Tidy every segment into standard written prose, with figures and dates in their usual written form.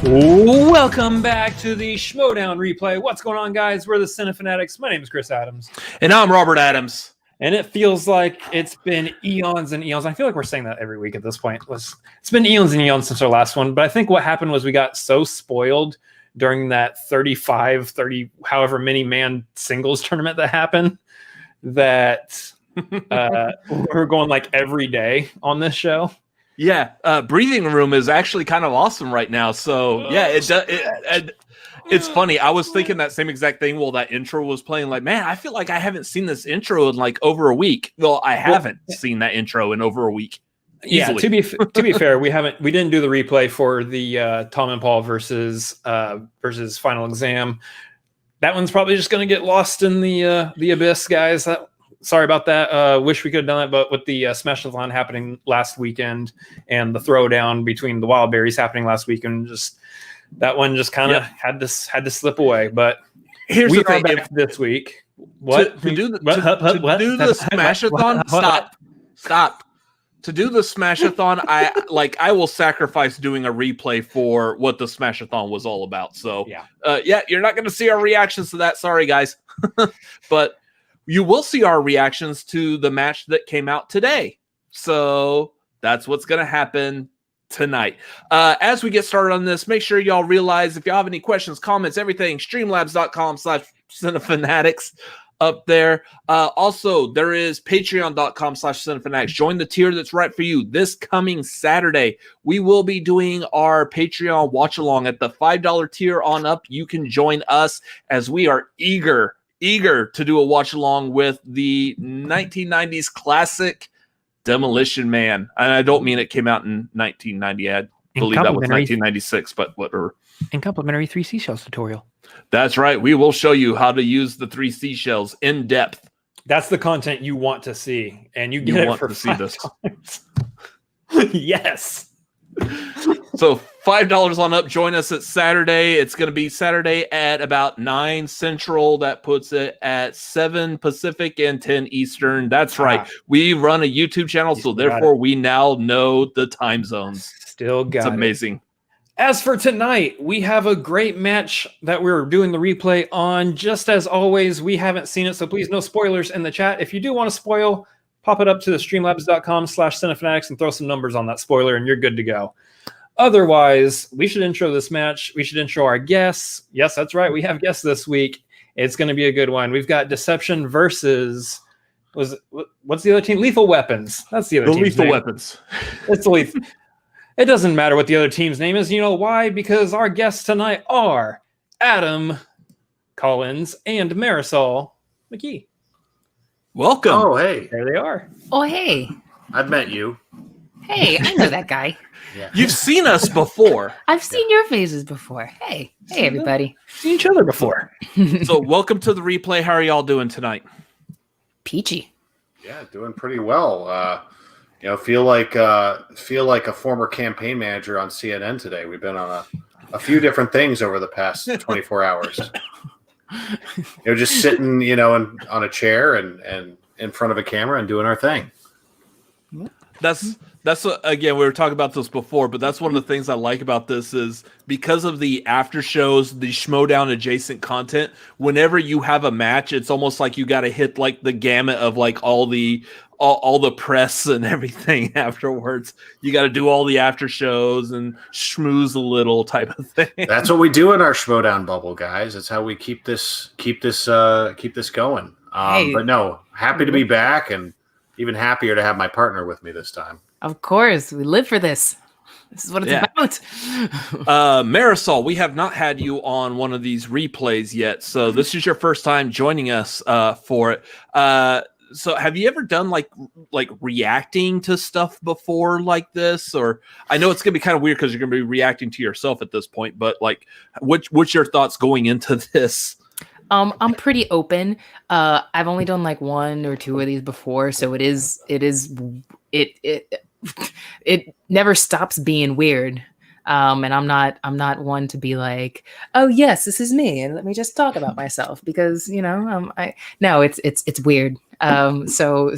Welcome back to the Schmoedown replay. What's going on, guys? We're the Cinefanatics. My name is Chris Adams. And I'm Robert Adams. And it feels like it's been eons and eons. I feel like we're saying that every week at this point. It's been eons and eons since our last one. But I think what happened was we got so spoiled during that 30 however many man singles tournament that happened that we're going like every day on this show. Yeah, Breathing Room is actually kind of awesome right now. So yeah, it's funny. I was thinking that same exact thing while that intro was playing. Like, man, I feel like I haven't seen this intro in like over a week. Well, I haven't seen that intro in over a week. Easily. Yeah, to be fair, we didn't do the replay for the Tom and Paul versus Final Exam. That one's probably just going to get lost in the abyss, guys. Sorry about that. Wish we could have done it, but with the Smash-a-thon happening last weekend and the throwdown between the Wild Berries happening last weekend, that one just kind of had to slip away. But here's we the thing: back this week. What to do the Smash-a-thon? Stop. To do the Smash-a-thon, I will sacrifice doing a replay for what the Smash-a-thon was all about. So yeah, you're not going to see our reactions to that. Sorry, guys, but you will see our reactions to the match that came out today. So that's what's going to happen tonight. As we get started on this, make sure y'all realize if y'all have any questions, comments, everything, streamlabs.com/cinefanatics up there. Also, there is patreon.com/cinefanatics. Join the tier that's right for you. This coming Saturday, we will be doing our Patreon watch along at the $5 tier on up. You can join us as we are eager to do a watch along with the 1990s classic Demolition Man. And I don't mean it came out in 1990. I believe that was 1996, but whatever. And complimentary 3 seashells tutorial. That's right. We will show you how to use the 3 seashells in depth. That's the content you want to see, and you get it for $5. Yes. So $5 on up. Join us at Saturday. It's going to be Saturday at about 9 Central. That puts it at 7 Pacific and 10 Eastern. That's right. We run a YouTube channel, so therefore we now know the time zones. Still got it. It's amazing. As for tonight, we have a great match that we're doing the replay on. Just as always, we haven't seen it, so please no spoilers in the chat. If you do want to spoil, pop it up to the streamlabs.com/cinefanatics and throw some numbers on that spoiler, and you're good to go. Otherwise, we should intro this match. We should intro our guests. Yes, that's right. We have guests this week. It's going to be a good one. We've got Deception versus... what's the other team? Lethal Weapons. That's the other team. Lethal Weapons. It's the Lethal... It doesn't matter what the other team's name is. You know why? Because our guests tonight are Adam, Collins, and Marisol McKee. Welcome. Oh, hey. There they are. Oh, hey. I've met you. Hey, I know that guy. Yeah. You've seen us before. I've seen your faces before. Hey, everybody. Seen each other before. So welcome to the replay. How are y'all doing tonight? Peachy. Yeah, doing pretty well. Feel like a former campaign manager on CNN today. We've been on a few different things over the past 24 hours. Just sitting, on a chair and in front of a camera and doing our thing. That's again, we were talking about this before, but that's one of the things I like about this is because of the after shows, the Schmoedown adjacent content. Whenever you have a match, it's almost like you got to hit like the gamut of like all the press and everything afterwards. You got to do all the after shows and schmooze a little type of thing. That's what we do in our Schmoedown bubble, guys. It's how we keep this going. But no, happy to be back and even happier to have my partner with me this time. Of course, we live for this. This is what it's about. Marisol, we have not had you on one of these replays yet, so this is your first time joining us for it. So have you ever done like reacting to stuff before like this? Or I know it's gonna be kind of weird because you're gonna be reacting to yourself at this point, but like what's your thoughts going into this? I'm pretty open. I've only done like 1 or 2 of these before, so it never stops being weird. And I'm not one to be like, oh yes, this is me, and let me just talk about myself because it's weird. So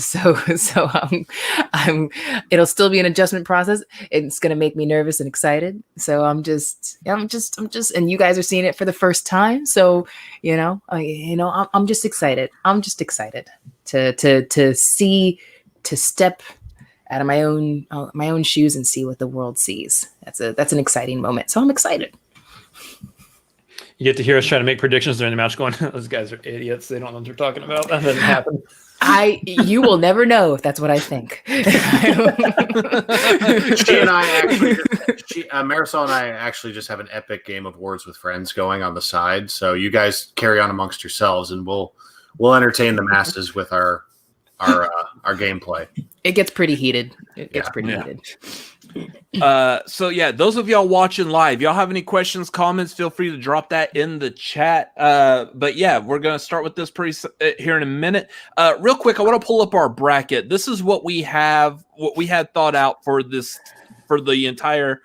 it'll still be an adjustment process. It's going to make me nervous and excited. So I'm just, and you guys are seeing it for the first time. So, I'm just excited. I'm just excited to step out of my own shoes and see what the world sees. That's an exciting moment. So I'm excited. You get to hear us try to make predictions during the match going, those guys are idiots. They don't know what they're talking about. That doesn't happen. You will never know if that's what I think. She and I Marisol and I actually just have an epic game of Words with Friends going on the side. So you guys carry on amongst yourselves, and we'll entertain the masses with our gameplay. It gets pretty heated. Heated. So yeah, those of y'all watching live, y'all have any questions, comments, feel free to drop that in the chat. But yeah, we're going to start with this here in a minute. Real quick, I want to pull up our bracket. This is what we had thought out for the entire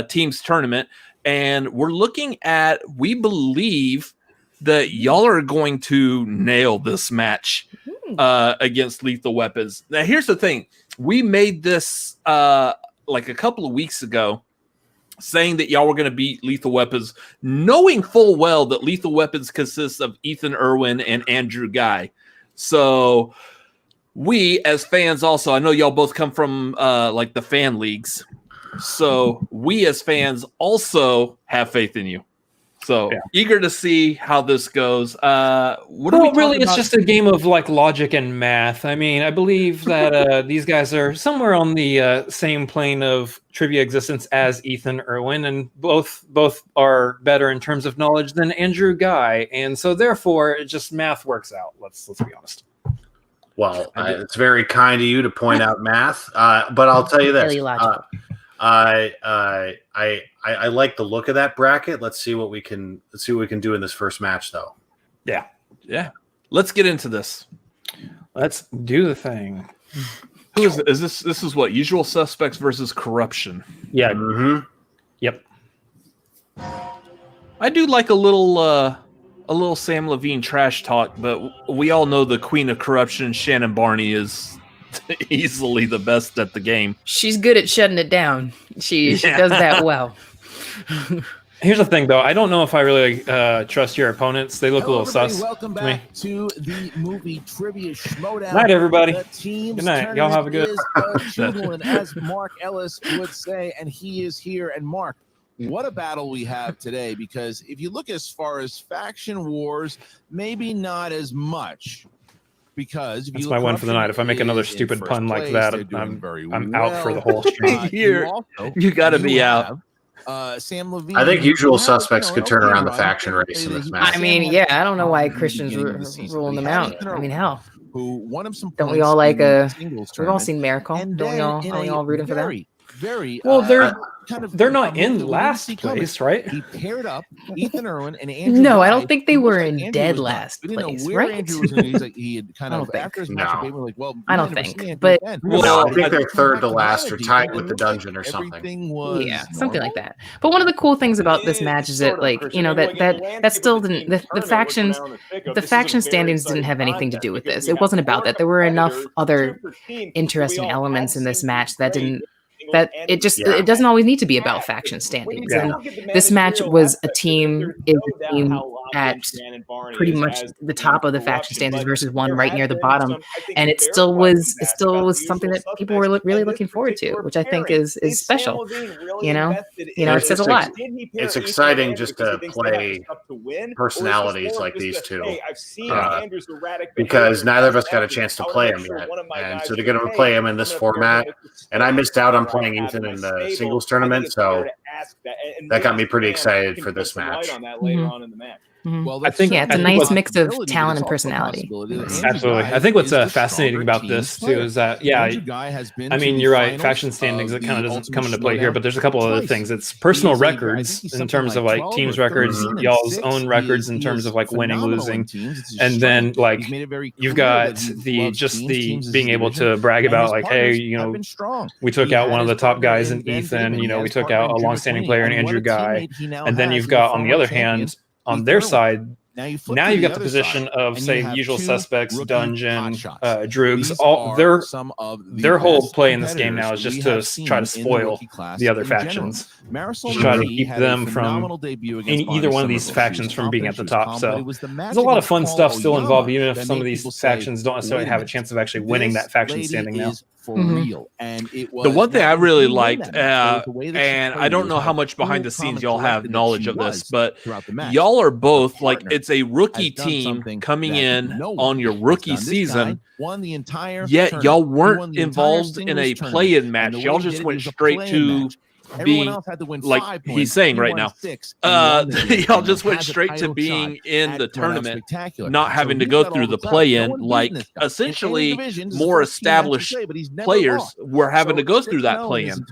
team's tournament. And we're looking at, we believe that y'all are going to nail this match against Lethal Weapons. Now, here's the thing. We made this like a couple of weeks ago, saying that y'all were going to beat Lethal Weapons, knowing full well that Lethal Weapons consists of Ethan Erwin and Andrew Ghai. So we, as fans also, I know y'all both come from like the fan leagues. So we, as fans, also have faith in you. So eager to see how this goes. It's just a game of like logic and math. I mean, I believe that these guys are somewhere on the same plane of trivia existence as Ethan Erwin, and both are better in terms of knowledge than Andrew Ghai, and so therefore, it just math works out. Let's be honest. Well, it's very kind of you to point out math, but I'll tell you this. Really logical. I like the look of that bracket. Let's see what we can do in this first match, though. Yeah. Let's get into this. Let's do the thing. Who is this? This is what Usual Suspects versus Corruption. Yeah. Mm-hmm. Yep. I do like a little Sam Levine trash talk, but we all know the Queen of Corruption, Shannon Barney, is easily the best at the game. She's good at shutting it down. She does that well. Here's the thing, though. I don't know if I really trust your opponents. They look a little sus. Welcome back to the movie trivia Schmoedown. Night, everybody. Good night. Y'all have a good. And as Mark Ellis would say, and he is here. And Mark, what a battle we have today! Because if you look as far as faction wars, maybe not as much. Because that's my one for the night. If I make another stupid pun like that, I'm out for the whole stream. You got to be out. Sam Levine. I think Usual Suspects could turn around the faction race in this match. I mean, I don't know why Christians ruling them out. I mean, hell. Who won him some? Don't we all like we've all seen Miracle? Don't we all rooting for that? Well, they're not in last place, right? He paired up Ethan Erwin and Andrew. No, I don't think they were in dead last place, right? Andrew was he's like he had kind of after his match, they were like, well, I don't think, but I think they're third to last or tied with the dungeon or something. Something like that. But one of the cool things about this match is that, like, that still didn't the faction standings didn't have anything to do with this. It wasn't about that. There were enough other interesting elements in this match that didn't. That it doesn't always need to be about faction standings. And this match was a team at pretty much the top of the faction standings versus one right near the bottom, and it still was something that people were really looking forward to, which I think is special. It says a lot. It's exciting just to play personalities like these two, because neither of us got a chance to play them yet, and so they're going to play them in this format. And I missed out on playing Ethan in the singles tournament, so that got me pretty excited for this match. Mm-hmm. Well, I think it's a nice mix of talent and personality. Absolutely. I think what's fascinating about this too is that I mean, you're right. Faction standings, it kind of doesn't come into play here, but there's a couple other things. It's personal records in terms of like teams records, y'all's own records in terms of like winning, losing, and then like you've got the being able to brag about like, hey, we took out one of the top guys in Ethan. We took out a longstanding player in Andrew Ghai, and then you've got on the other hand, on their side, Now you've got the position of, say, usual suspects, Dungeon, Droogs. All their whole play in this game now is just to try to spoil the other factions. Just try to keep them from either one of these factions from being at the top. So there's a lot of fun stuff still involved, even if some of these factions don't necessarily have a chance of actually winning that faction standing now. For real. And it was the one thing I really liked, and I don't know how much behind the scenes y'all have knowledge of this, but y'all are both like, it's a rookie team coming in on your rookie season. Won the entire yet y'all weren't involved in a play-in match. Y'all just went straight to being like he's saying right now. Y'all just went straight to being in the tournament, not having to go through the play-in. Like essentially, more established players were having to go through that play-in.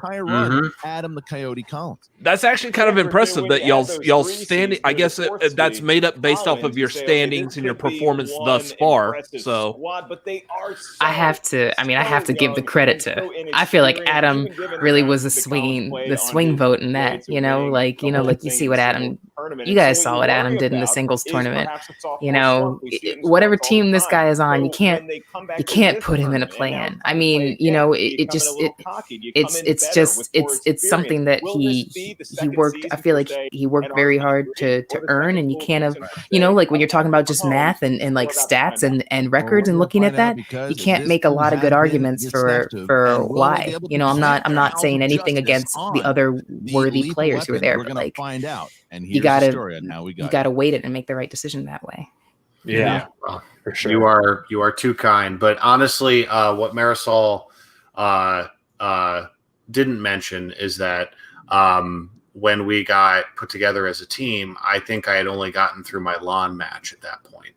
Adam the Coyote Collins. That's actually kind of impressive that y'all standing. I guess that's made up based off of your standings and your performance thus far. So I have to give the credit to. I feel like Adam really was the swing vote in that, like you see what Adam, you guys saw what Adam did in the singles tournament. Whatever team this guy is on, you can't put him in a play-in. I mean, it's something that he worked. I feel like he worked very hard to earn, and you can't have, like when you're talking about just math and like stats and records and looking at that, you can't make a lot of good arguments for why. I'm not saying anything against the other worthy players who are there, but like you gotta weight it and make the right decision that way. Yeah. Well, for sure. You are too kind. But honestly, what Marisol didn't mention is that when we got put together as a team, I think I had only gotten through my lawn match at that point.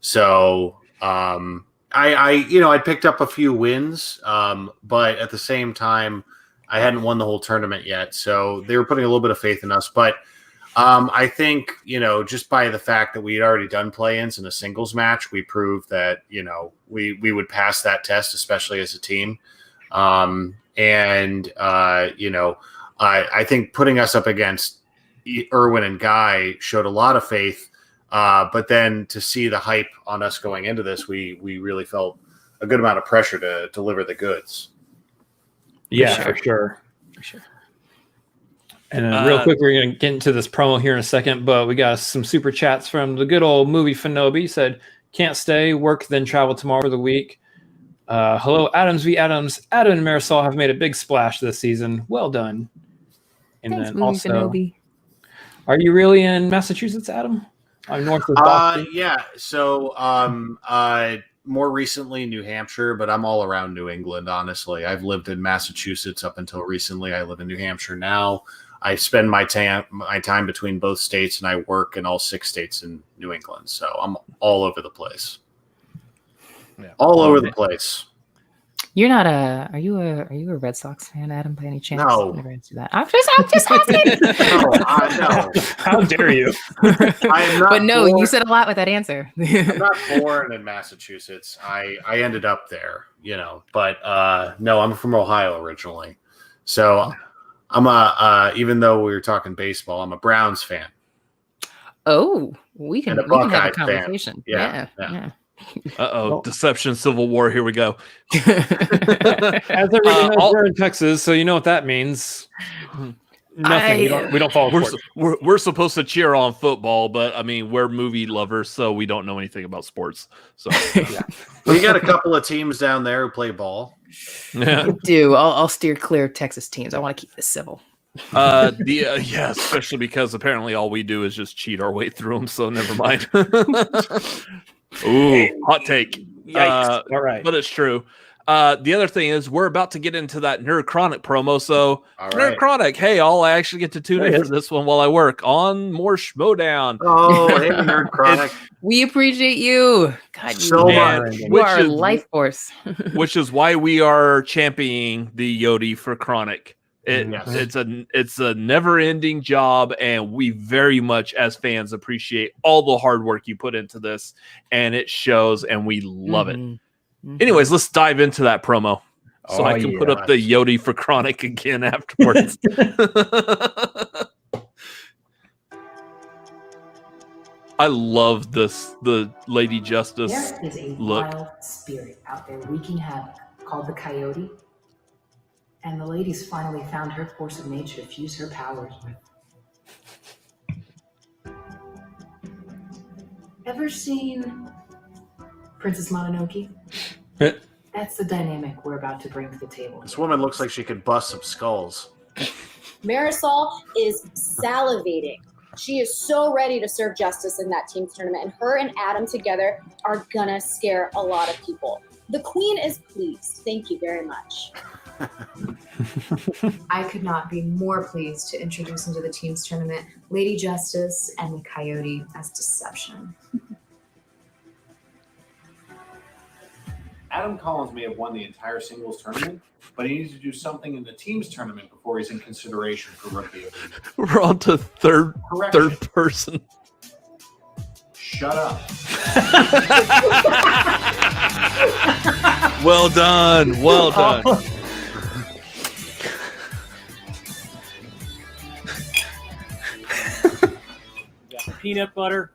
So I picked up a few wins, but at the same time, I hadn't won the whole tournament yet. So they were putting a little bit of faith in us. But I think, just by the fact that we had already done play-ins in a singles match, we proved that, we would pass that test, especially as a team. I think putting us up against Erwin and Ghai showed a lot of faith. But then to see the hype on us going into this, we really felt a good amount of pressure to deliver the goods. Yeah, for sure. And real quick, we're going to get into this promo here in a second, but we got some super chats from the good old Movie Fanobi. Said, can't stay, work, then travel tomorrow for the week. Hello, Adams v. Adams. Adam and Marisol have made a big splash this season. Well done. And Thanks, then Movie also, Fanobi. Are you really in Massachusetts, Adam? I'm north of Boston. Yeah, so more recently New Hampshire, but I'm all around New England, honestly. I've lived in Massachusetts up until recently. I live in New Hampshire now. I spend my time between both states, and I work in all 6 states in New England. So I'm all over the place. Yeah. All over the place. You're not are you a Red Sox fan, Adam, by any chance? No. I never answered that. I'm just asking. No. How dare you? I am not. But no, you said a lot with that answer. I'm not born in Massachusetts. I ended up there, but no, I'm from Ohio originally. So I'm even though we were talking baseball, I'm a Browns fan. Oh, we can have a conversation. Yeah. Deception, Civil War. Here we go. As everyone knows, we're in Texas, so you know what that means. Nothing. We don't follow sports. We're supposed to cheer on football, but I mean, we're movie lovers, so we don't know anything about sports. So we got a couple of teams down there who play ball. Yeah. I do. I'll steer clear of Texas teams. I want to keep this civil. Yeah, especially because apparently all we do is just cheat our way through them. So never mind. Ooh, hot take. Yikes. All right, but it's true. The other thing is we're about to get into that Nerd Chronic promo. So Nerd Chronic, hey, I actually get to tune in for this one while I work on more Schmoedown. Oh, hey, Nerd Chronic. We appreciate you. God, so much. You are a life force. Which is why we are championing the Yodi for Chronic. It's a never-ending job, and we very much as fans appreciate all the hard work you put into this, and it shows, and we love it. Anyways, let's dive into that promo so I can put up the Yodi for Chronic again afterwards. I love the Lady Justice There is a look. wild spirit out there wreaking havoc called the Coyote. And the lady's finally found her force of nature to fuse her powers with. Ever seen Princess Mononoke? That's the dynamic we're about to bring to the table. This woman looks like she could bust some skulls. Marisol is salivating. She is so ready to serve justice in that team's tournament, and her and Adam together are gonna scare a lot of people. The Queen is pleased. Thank you very much. I could not be more pleased to introduce into the team's tournament Lady Justice and the Coyote as Deception. Adam Collins may have won the entire singles tournament, but he needs to do something in the team's tournament before he's in consideration for Rookie of the Year. We're on to third person. Shut up. Well done. Well done. You got peanut butter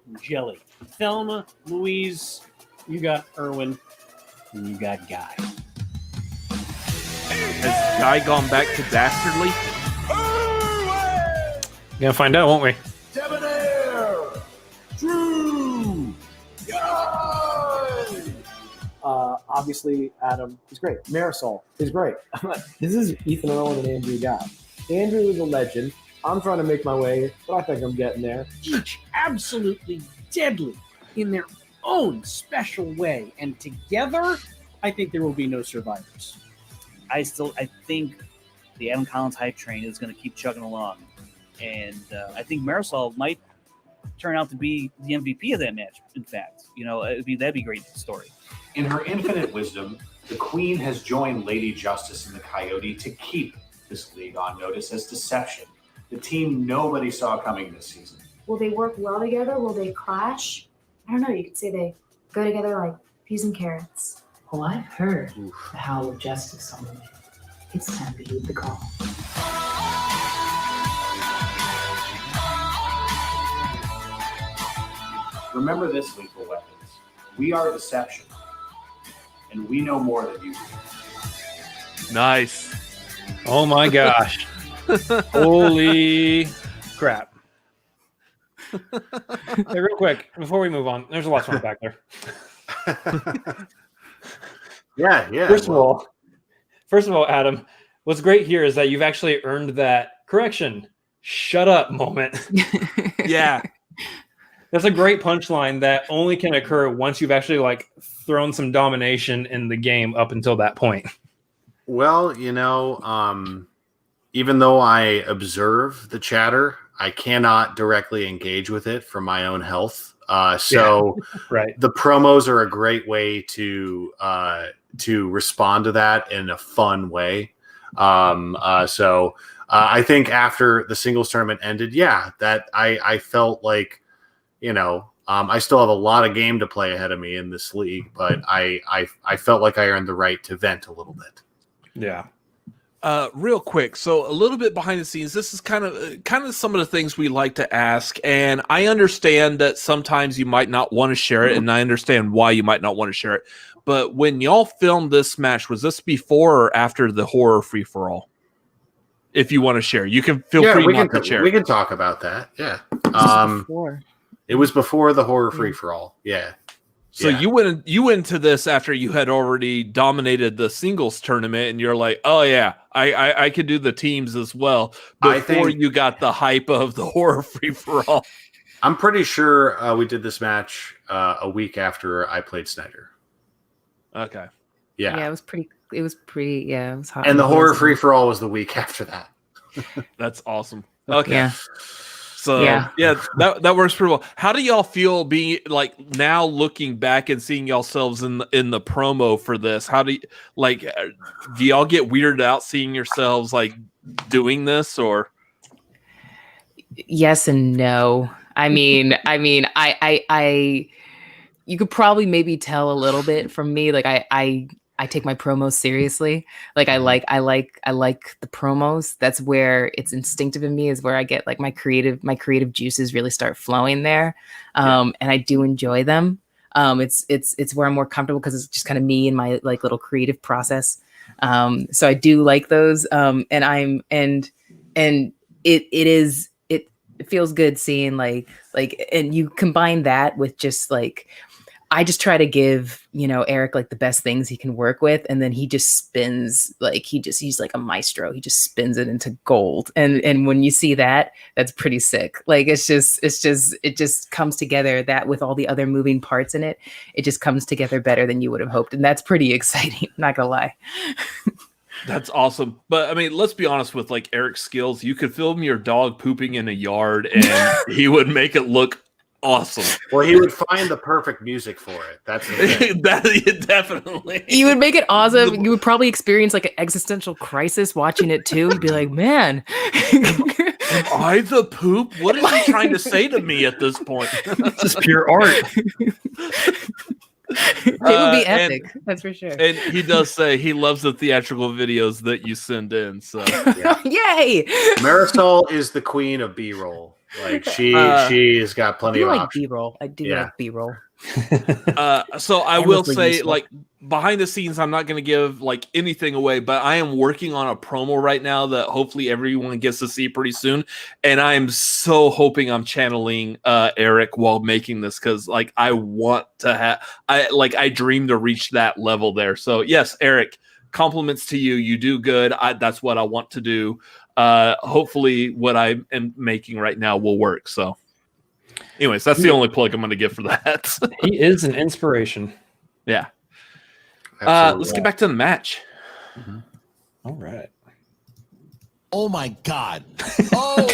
and jelly. Thelma, Louise, you got Erwin, and you got Ghai. Has Ghai gone back to dastardly? Gonna find out, won't we? Debonair, Drew, Ghai. Obviously, Adam is great. Marisol is great. This is Ethan Erwin and Andrew Ghai. Andrew is a legend. I'm trying to make my way, but I think I'm getting there. Each absolutely deadly in their own special way, and together, I think there will be no survivors. I think the Adam Collins hype train is going to keep chugging along, and I think Marisol might turn out to be the MVP of that match. In fact, that'd be a great story. In her infinite wisdom, the Queen has joined Lady Justice and the Coyote to keep this league on notice as Deception, the team nobody saw coming this season. Will they work well together? Will they clash? I don't know. You could say they go together like peas and carrots. Well, I've heard the howl of justice on the way. It's time to heed the call. Remember this, lethal weapons. We are Deception, and we know more than you do. Nice. Oh my gosh. Holy crap. Hey, real quick, before we move on, there's a lot to unpack there. Yeah. First of all, Adam, what's great here is that you've actually earned that correction. Shut up moment. Yeah. That's a great punchline that only can occur once you've actually thrown some domination in the game up until that point. Well, even though I observe the chatter, I cannot directly engage with it for my own health. Right. The promos are a great way to respond to that in a fun way. I think after the singles tournament ended, that I felt like, I still have a lot of game to play ahead of me in this league, but I felt like I earned the right to vent a little bit. Yeah. Real quick, so a little bit behind the scenes. This is kind of some of the things we like to ask, and I understand that sometimes you might not want to share it, and I understand why you might not want to share it. But when y'all filmed this match, was this before or after the horror free for all? If you want to share, you can feel free not to share. We can talk about that. Yeah. It was before the horror free for all. Yeah. So you went to this after you had already dominated the singles tournament, and you're like, oh yeah, I could do the teams as well before you got the hype of the horror free for all. I'm pretty sure we did this match a week after I played Snyder. Okay. Yeah. It was pretty. It was hot. And the horror free for all was the week after that. That's awesome. Okay. Yeah. So that works pretty well. How do y'all feel being now looking back and seeing yourselves in the promo for this? How do do y'all get weirded out seeing yourselves doing this, or? Yes and no. I mean, I you could probably maybe tell a little bit from me. I take my promos seriously. Like I like the promos. That's where it's instinctive in me, is where I get like my creative juices really start flowing there. And I do enjoy them. It's where I'm more comfortable because it's just kind of me and my like little creative process. So I do like those. And it feels good seeing like, and you combine that with just like, I just try to give, Eric like the best things he can work with. And then he just spins like, he's like a maestro. He just spins it into gold. And when you see that, that's pretty sick. Like, it just comes together, that with all the other moving parts in it, it just comes together better than you would have hoped. And that's pretty exciting. Not gonna lie. That's awesome. But I mean, let's be honest with like Eric's skills. You could film your dog pooping in a yard and he would make it look awesome. Well, he would find the perfect music for it. That's the thing. Definitely. You would make it awesome. You would probably experience like an existential crisis watching it too. You'd be like, man. Am I the poop? What is he trying to say to me at this point? It's just pure art. It would be epic, that's for sure. And he does say he loves the theatrical videos that you send in. So Yay! Marisol is the queen of B-roll. Like she's got plenty of options. B-roll. I do like B-roll. So I will say, like, behind the scenes, I'm not going to give like anything away, but I am working on a promo right now that hopefully everyone gets to see pretty soon. And I'm so hoping I'm channeling Eric while making this, because like I want to have, I dream to reach that level there. So yes, Eric, compliments to you. You do good. That's what I want to do. Hopefully what I am making right now will work. So anyways, that's the only plug I'm going to give for that. He is an inspiration. Yeah. Let's get back to the match. Mm-hmm. All right. Oh my God! Oh,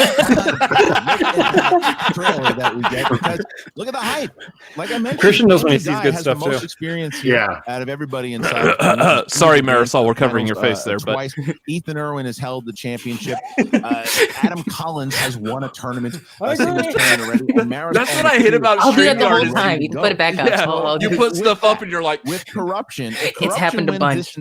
trailer that we get, because look at the hype. Like I mentioned, Christian knows when he sees good has stuff the most too. experience here out of everybody inside. Sorry, Marisol, we're covering your face there, but twice. Ethan Erwin has held the championship. Adam Collins has won a tournament. Singles tournament already. And that's what I hate about I'll do that the whole StreamYard. time. You can put it back up. Yeah, you put stuff up and you're like, with corruption. It's happened a bunch.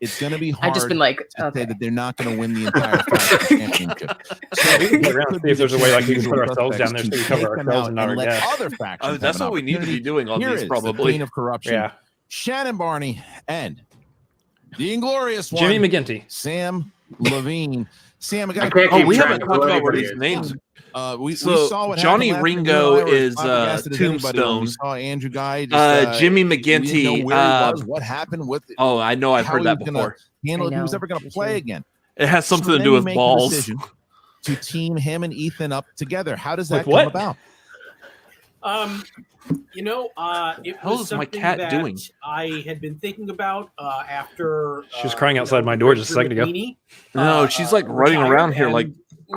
It's going to be hard. I've just been like, to say that they're not going to win the entire championship. So we can get around and see if there's a way like we can put ourselves down there so we cover ourselves and not our guests. Other factions. That's what we need to be doing on Here these, is probably. the queen of corruption. Yeah. Shannon Barney and the inglorious one, Jimmy McGinty. Sam Levine. Sam, we haven't talked about what his names. We saw what Johnny happened Ringo is Tombstone. We saw Andrew Ghai. Jimmy McGinty. What happened with it? Oh, I know. I've heard that before. Handle if he was ever going to play again. It has something to do with balls. To team him and Ethan up together. How does that come about? It was something that I had been thinking about after she was crying outside my door just a second ago. No, she's like running around here like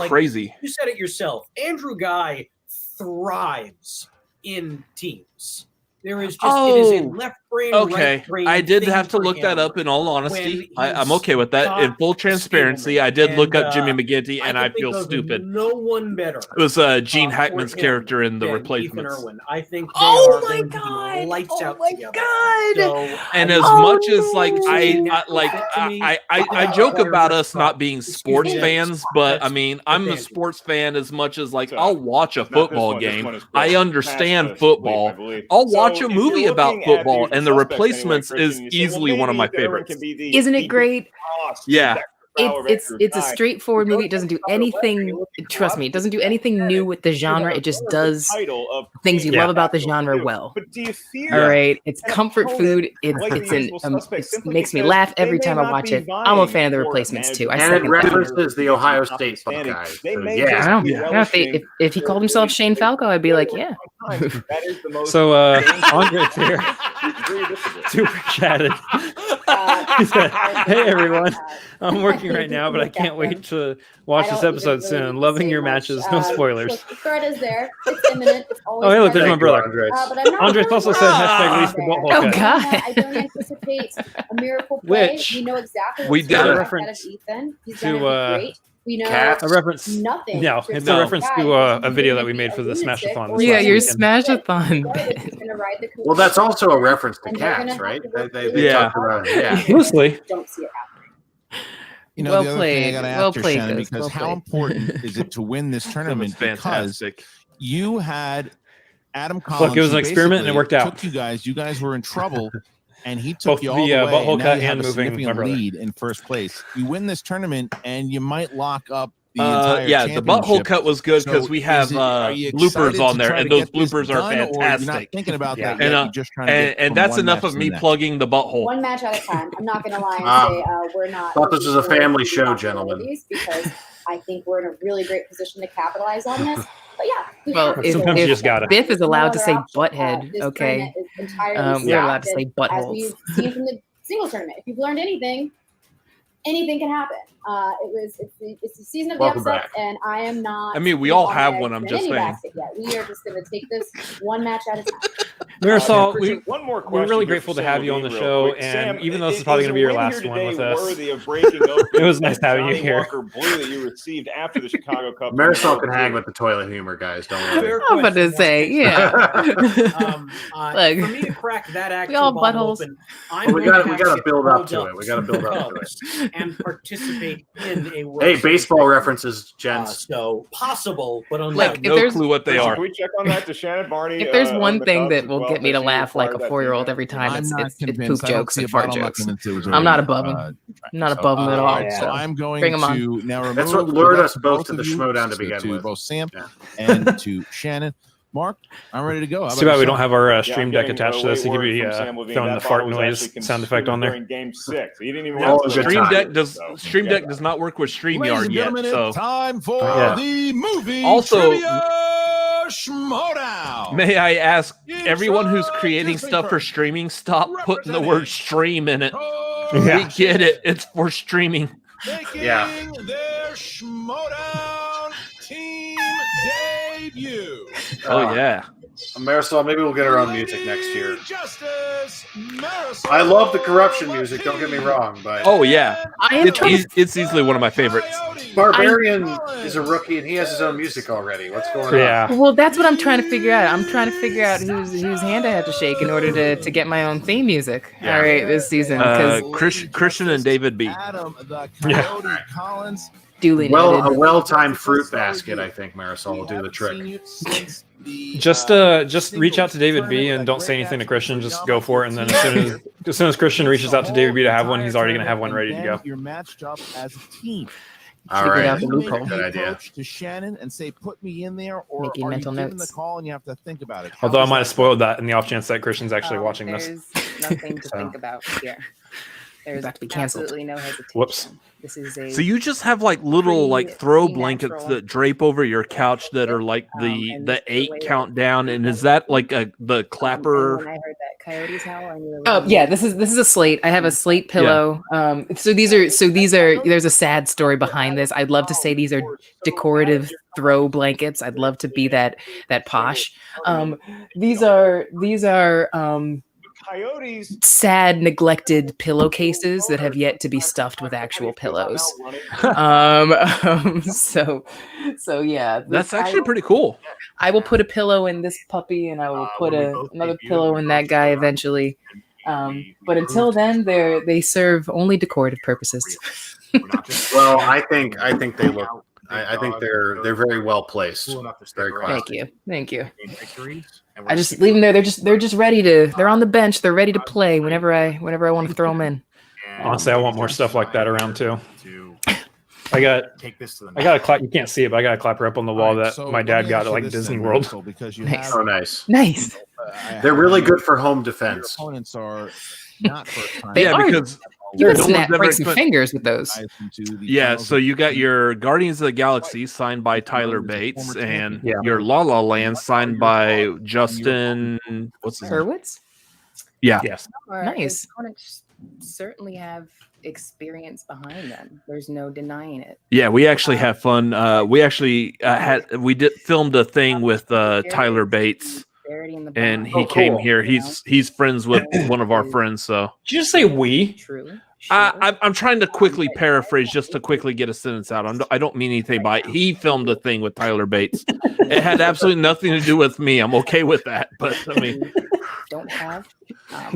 crazy. You said it yourself. Andrew Ghai thrives in teams. There is just it is a left brain, right brain. I did have to look that up. In all honesty, I'm okay with that. In full transparency, I did look up Jimmy McGinty, and I feel stupid. No one better. It was Gene Hackman's character in The Replacements. Ethan Erwin. I think they are going to be lights out together. So, and as much as like I joke about us not being sports fans, but I mean I'm a sports fan as much as like I'll watch a football game. I understand football. I'll watch a movie about football, and The Replacements is easily one of my favorites. Isn't it great? Yeah. It's a straightforward movie. It doesn't do anything. Trust me, it doesn't do anything new with the genre. It just does things you love about the genre well. All right, it's comfort food. It makes me laugh every time I watch it. I'm a fan of The Replacements too. And it references the Ohio State Buckeyes. If he called himself Shane Falco, I'd be like, yeah. So Andre's here, super chatted. He said, "Hey everyone, I'm working right now, but I can't wait to watch this episode soon. Loving your matches, no spoilers." Look, the thread is there. It's imminent. It's always Oh, hey, look, there's my brother. Andres also said hashtag least the butthole Oh, cut. God. I don't anticipate a miracle play. Which we know exactly we what's did going a on reference out of Ethan. He's to gonna be great. We know Cats? A reference. nothing. No, it's a reference to a video that we made for the Smash-a-thon. Yeah, your weekend. Smash-a-thon. Well, that's also a reference to cats, right? They talked about it. Yeah. Loosely. Don't see it happening. You know, Well the other played. thing I got to ask Well you, played, Shannon, Gus. because Well how played. important is it to win this tournament? Because fantastic. you had Adam Collins. Look, it was an who experiment and it basically worked out. Took you guys were in trouble, and he took Both you the, all the way. butthole And now cut you have and a moving my significant brother. lead in first place. You win this tournament, and you might lock up the entire Yeah, the butthole championship. cut was good because So we have are you bloopers excited on to there, try and to those get this bloopers are done, or you're fantastic. not thinking about that And, yet. You're just trying to get and from that's one enough match of to me the next. plugging the butthole. One match at a time. I'm not going to lie and say we're not. Thought this was a looking forward family to show, the gentlemen. opportunities because I think we're in a really great position to capitalize on this. But yeah, we Well, have if, to. Sometimes you just gotta. Biff is No allowed to other say option. butthead, This okay? tournament is entirely We're allowed to say scripted, as buttholes. we've seen from the singles tournament. If you've learned anything can happen. It's the season of the Welcome upsets, back. and I am not. I mean, we putting all my have eggs one, I'm in just any saying. basket yet. We are just going to take this one match at a time. Marisol, Christian, one more we're question really here grateful for to Sam have you on the Levine show, real quick. and Sam, even though this is is probably going to be your a win last here one today with us, worthy of breaking open it was nice the having you Johnny here. Walker Blue that you received after the Chicago Cup. Marisol can hang with the toilet humor, guys. Don't worry. I'm about to say, yeah. Look, For me to crack that actual we all bottle buttholes. open, I'm we going got to to actually build up hold to it. We got to build up to it. and participate in a World Hey, Series baseball tournament. references, gents. So possible, but Look, unlikely. if No there's- clue what they are. Can we check on that to Shannon Barney? If there's on one the thing Cubs that as will well, get me that to you laugh like required a that 4-year-old feedback? every time, I'm it's not poop convinced. I don't jokes see and a fart bottle jokes. knocking into his I'm not order. above them. I'm not above them at all. So So I'm going bring 'em on. to now remove. That's what lured the us both both to of the you, Schmoedown to begin with. both Sam Yeah. and to Shannon. Mark, I'm ready to go. How Too about bad we yourself? don't have our Yeah, stream I'm deck getting attached to late this to give word you from Sam Levine. throwing That the fart bottle was noise actually sound effect on there. during Game 6. He didn't even Well, have to good Stream time. Deck does So, Stream yeah. Deck does not work with Ladies StreamYard and yet. gentlemen, So it's time for Yeah. the movie Also- trivia Schmoedown. may I ask It's everyone who's on creating Disney stuff for First. streaming, stop putting the word stream in it. Yeah. We get it. It's for streaming. Making Yeah. their Schmoedown team debut. Oh yeah. Marisol, maybe we'll get our own music next year. Justice Marisol I love the corruption music. Don't get me wrong, but Oh yeah. I am trying to It's easily one of my favorites. Barbarian is a rookie and he has his own music already. What's going on? Yeah. Well, that's what I'm trying to figure out. I'm trying to figure out whose hand I have to shake in order to get my own theme music. Yeah. All right, this season because Christian and David B. Adam the Yeah. Coyote Collins. duly Well, noted. a well-timed fruit basket, I think, Marisol will do the trick. Just reach out to David B and don't say anything to Christian. Just go for it, and then as soon as Christian reaches out to David B to have one, he's already going to have one ready to go. You're matched up as a team. All Figure right, out the You make loophole. good the idea. approach to Shannon and say, "Put me in there," or Making are mental you given notes. the call and you have to think about it? Although I How might have does that spoiled that in the off chance that Christian's actually watching this. There's nothing to So. think about here. There's About to be canceled. absolutely no hesitation. Whoops. This is a So you just have like little like throw Pretty blankets natural. that drape over your couch that are like the and the this is the 8 way that- countdown, and is that like the and when clapper? I heard that coyotes howl, I knew it Oh was yeah, this is a slate. I have a slate pillow. So these are there's a sad story behind this. I'd love to say these are decorative throw blankets. I'd love to be that posh. These are Coyotes. sad, neglected pillowcases that have yet to be stuffed with actual pillows. So yeah, That's actually pretty cool. I will put a pillow in this puppy, and I will put another pillow in that guy eventually. But until then, they serve only decorative purposes. Well, I think they look. I think they're very well placed. Very classy. Thank you. I just leave them there. They're just ready to. They're on the bench. They're ready to play whenever I want to throw them in. Honestly, I want more stuff like that around too. I got a clap. You can't see it, but I got a clapper up on the wall that my dad got at like Disney World. Because you Nice. have, Oh, nice. Nice. They're really good for home defense. Your opponents are not first time. They Yeah, are. because You can no snap, one's break ever some expect- fingers with those. Yeah, so you got your Guardians of the Galaxy signed by Tyler Bates, and your La La Land signed by Justin. What's his name? Hurwitz? Yeah. Yes. Nice. Opponents certainly have experience behind them. There's no denying it. Yeah, we actually have fun. We actually filmed a thing with Tyler Bates and he came here. He's friends with one of our friends. So did you just say we? True. I'm trying to quickly paraphrase just to quickly get a sentence out. I don't mean anything by it. He filmed a thing with Tyler Bates. It had absolutely nothing to do with me. I'm okay with that. But I mean, don't have.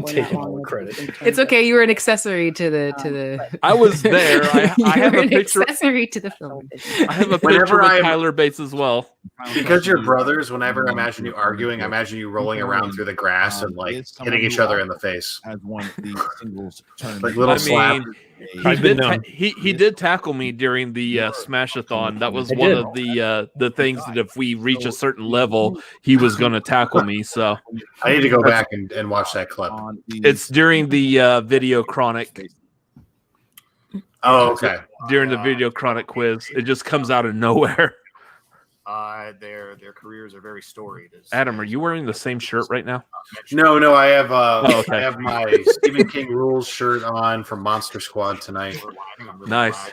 Taking all the credit. It's okay. You were an accessory to the. I was there. I have a picture. Accessory to the film. I have a picture with Tyler Bates as well. Because you're brothers, whenever I imagine you arguing, I imagine you rolling around through the grass and like hitting each other in the face. As one of the singles like little slap. He did tackle me during the Smash-a-thon. That was one of the things that if we reach a certain level, he was going to tackle me. So I need to go back and watch that clip. It's during the video chronic. Oh, okay. During the video chronic quiz, it just comes out of nowhere. Their careers are very storied. Adam, are you wearing the same shirt right now? No, I have okay. I have my Stephen King Rules shirt on from Monster Squad tonight. Nice.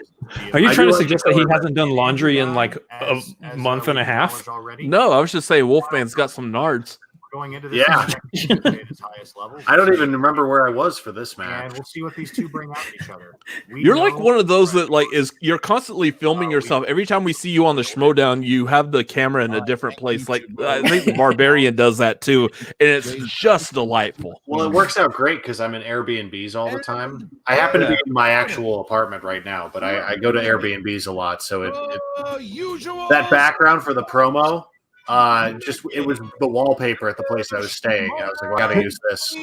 Are you trying to suggest that he hasn't done laundry in like a month and a half? No, I was just saying Wolfman's got some nards. Going into this match, his highest level. I don't even remember where I was for this match. And we'll see what these two bring out in each other. You're like one of those that like you're constantly filming yourself. Every time we see you on the Schmoedown, you have the camera in a different place. Like I think the Barbarian does that too, and it's just delightful. Well, it works out great because I'm in Airbnbs all the time. I happen to be in my actual apartment right now, but I go to Airbnbs a lot, so that background for the promo. It was the wallpaper at the place I was staying. I was like, well, I gotta use this.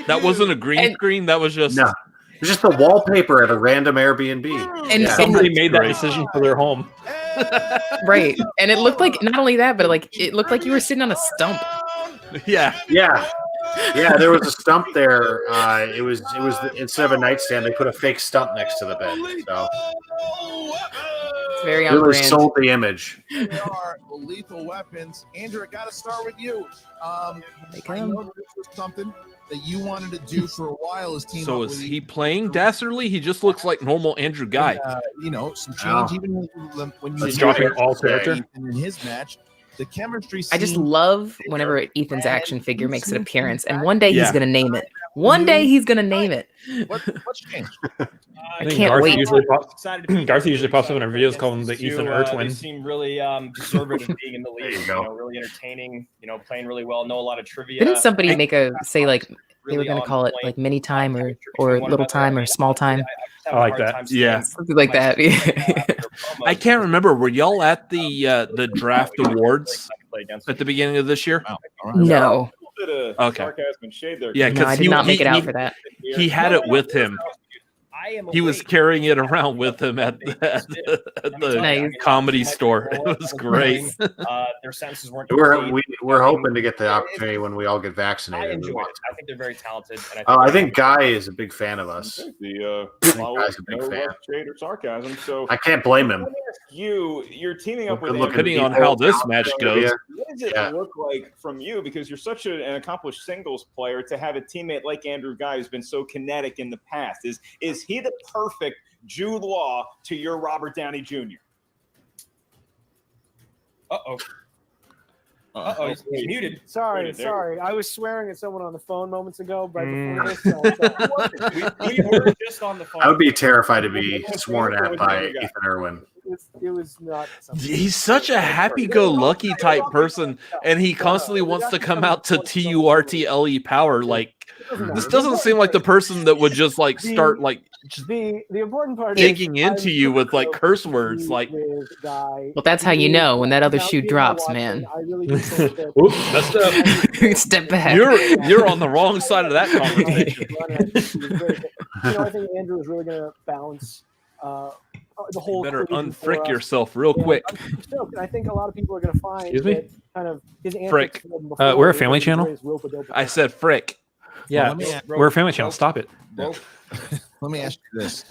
That wasn't a green screen. That was just no. It was just the wallpaper at a random Airbnb. And somebody made that decision for their home. Right, and it looked like not only that, but like it looked like you were sitting on a stump. Yeah. There was a stump there. It was instead of a nightstand, they put a fake stump next to the bed. So it's very on really brand. sold the image. They are lethal weapons. Andrew, I got to start with you. I know this was something that you wanted to do for a while as team. So is he playing Dastardly? He just looks like normal Andrew Ghai. Some change even when you dropping all character in his match. The chemistry. I just love whenever Ethan's action figure makes an appearance, and one day he's gonna name it. One day he's gonna name it. What's changed? I can't wait. Garth usually pops up in our videos calling him the Ethan Ertwin. They seem really deserving of being in the league. Really entertaining. Playing really well. Know a lot of trivia. Didn't somebody say like they were gonna call it like mini time or little time or small time? I like that. Yeah, something like that. I can't remember. Were y'all at the draft awards at the beginning of this year? No. Okay. No, Yeah, because I did not make it out for that. He had it with him. He was carrying it around with him at the comedy store. It was great. Their senses weren't. We're hoping to get the opportunity when we all get vaccinated. I enjoy it. I think they're very talented. And I think Guy is a big fan of us. Guy's a big fan. Shade or sarcasm. So I can't blame him. You're teaming up with. Depending on how this match goes. What does it look like from you? Because you're such an accomplished singles player to have a teammate like Andrew Ghai who's been so kinetic in the past. Is he the perfect Jude Law to your Robert Downey Jr.? He's muted. Sorry. I was swearing at someone on the phone moments ago, right before this. We were just on the phone. I would be terrified to be sworn at by Ethan Erwin. It was not. He's such a happy-go-lucky type person, and he constantly wants to come out to TURTLE power. Like this doesn't seem like the person that would just like start like just the important part digging into you with like curse words. Like, well, that's how you know when that other shoe drops, man. I really do think that. Oops, messed up. Step back. You're on the wrong side of that conversation. I think Andrew is really going to balance. The whole you better unfrick yourself real quick. I think a lot of people are going to find that kind of his frick. We're a family channel. I said frick. Yeah, we're a family channel. Stop it. Let me ask you this,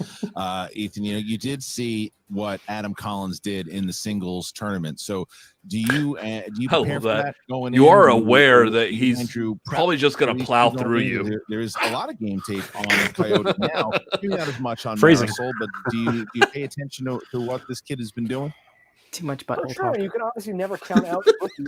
Ethan. You did see what Adam Collins did in the singles tournament. So, do you prepare for that going you in? are aware that he's probably just going to plow through you. There's a lot of game tape on Coyote now. Maybe not as much on Phrasing. Marisol, but do you pay attention to what this kid has been doing? Too much butthole Sure, talk. and you can obviously never count out rookie.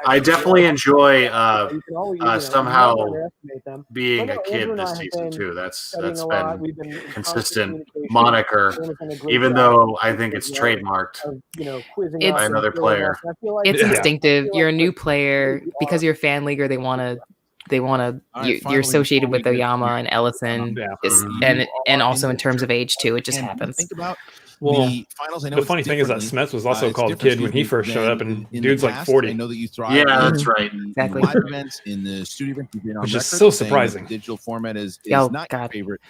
I definitely enjoy you can always, somehow never underestimate them. being But a no, kid Andrew and I this have season been too. That's studying a lot. We've been been in consistent constant communication. moniker, Aaron's done a great even job though I think as it's well trademarked of, quizzing It's- us by and another grilling player. us. And I feel like It's instinctive. You're a new we're- player because you're a fan leaguer. They want to. right, You're finally, associated before with we get Oyama to- and Ellison, you and are also in in terms of the- age too. It just and happens. Think about Well, the finals. I know the it's funny thing is that differently. Smith was also It's called different, kid when he excuse me, first showed up, than and in dude's the like past. 40. I know that you thrive. Yeah, in that's right. Exactly. Live events in the studio event. You've been on Which is record so saying that surprising. the digital format is Oh, not God. your favorite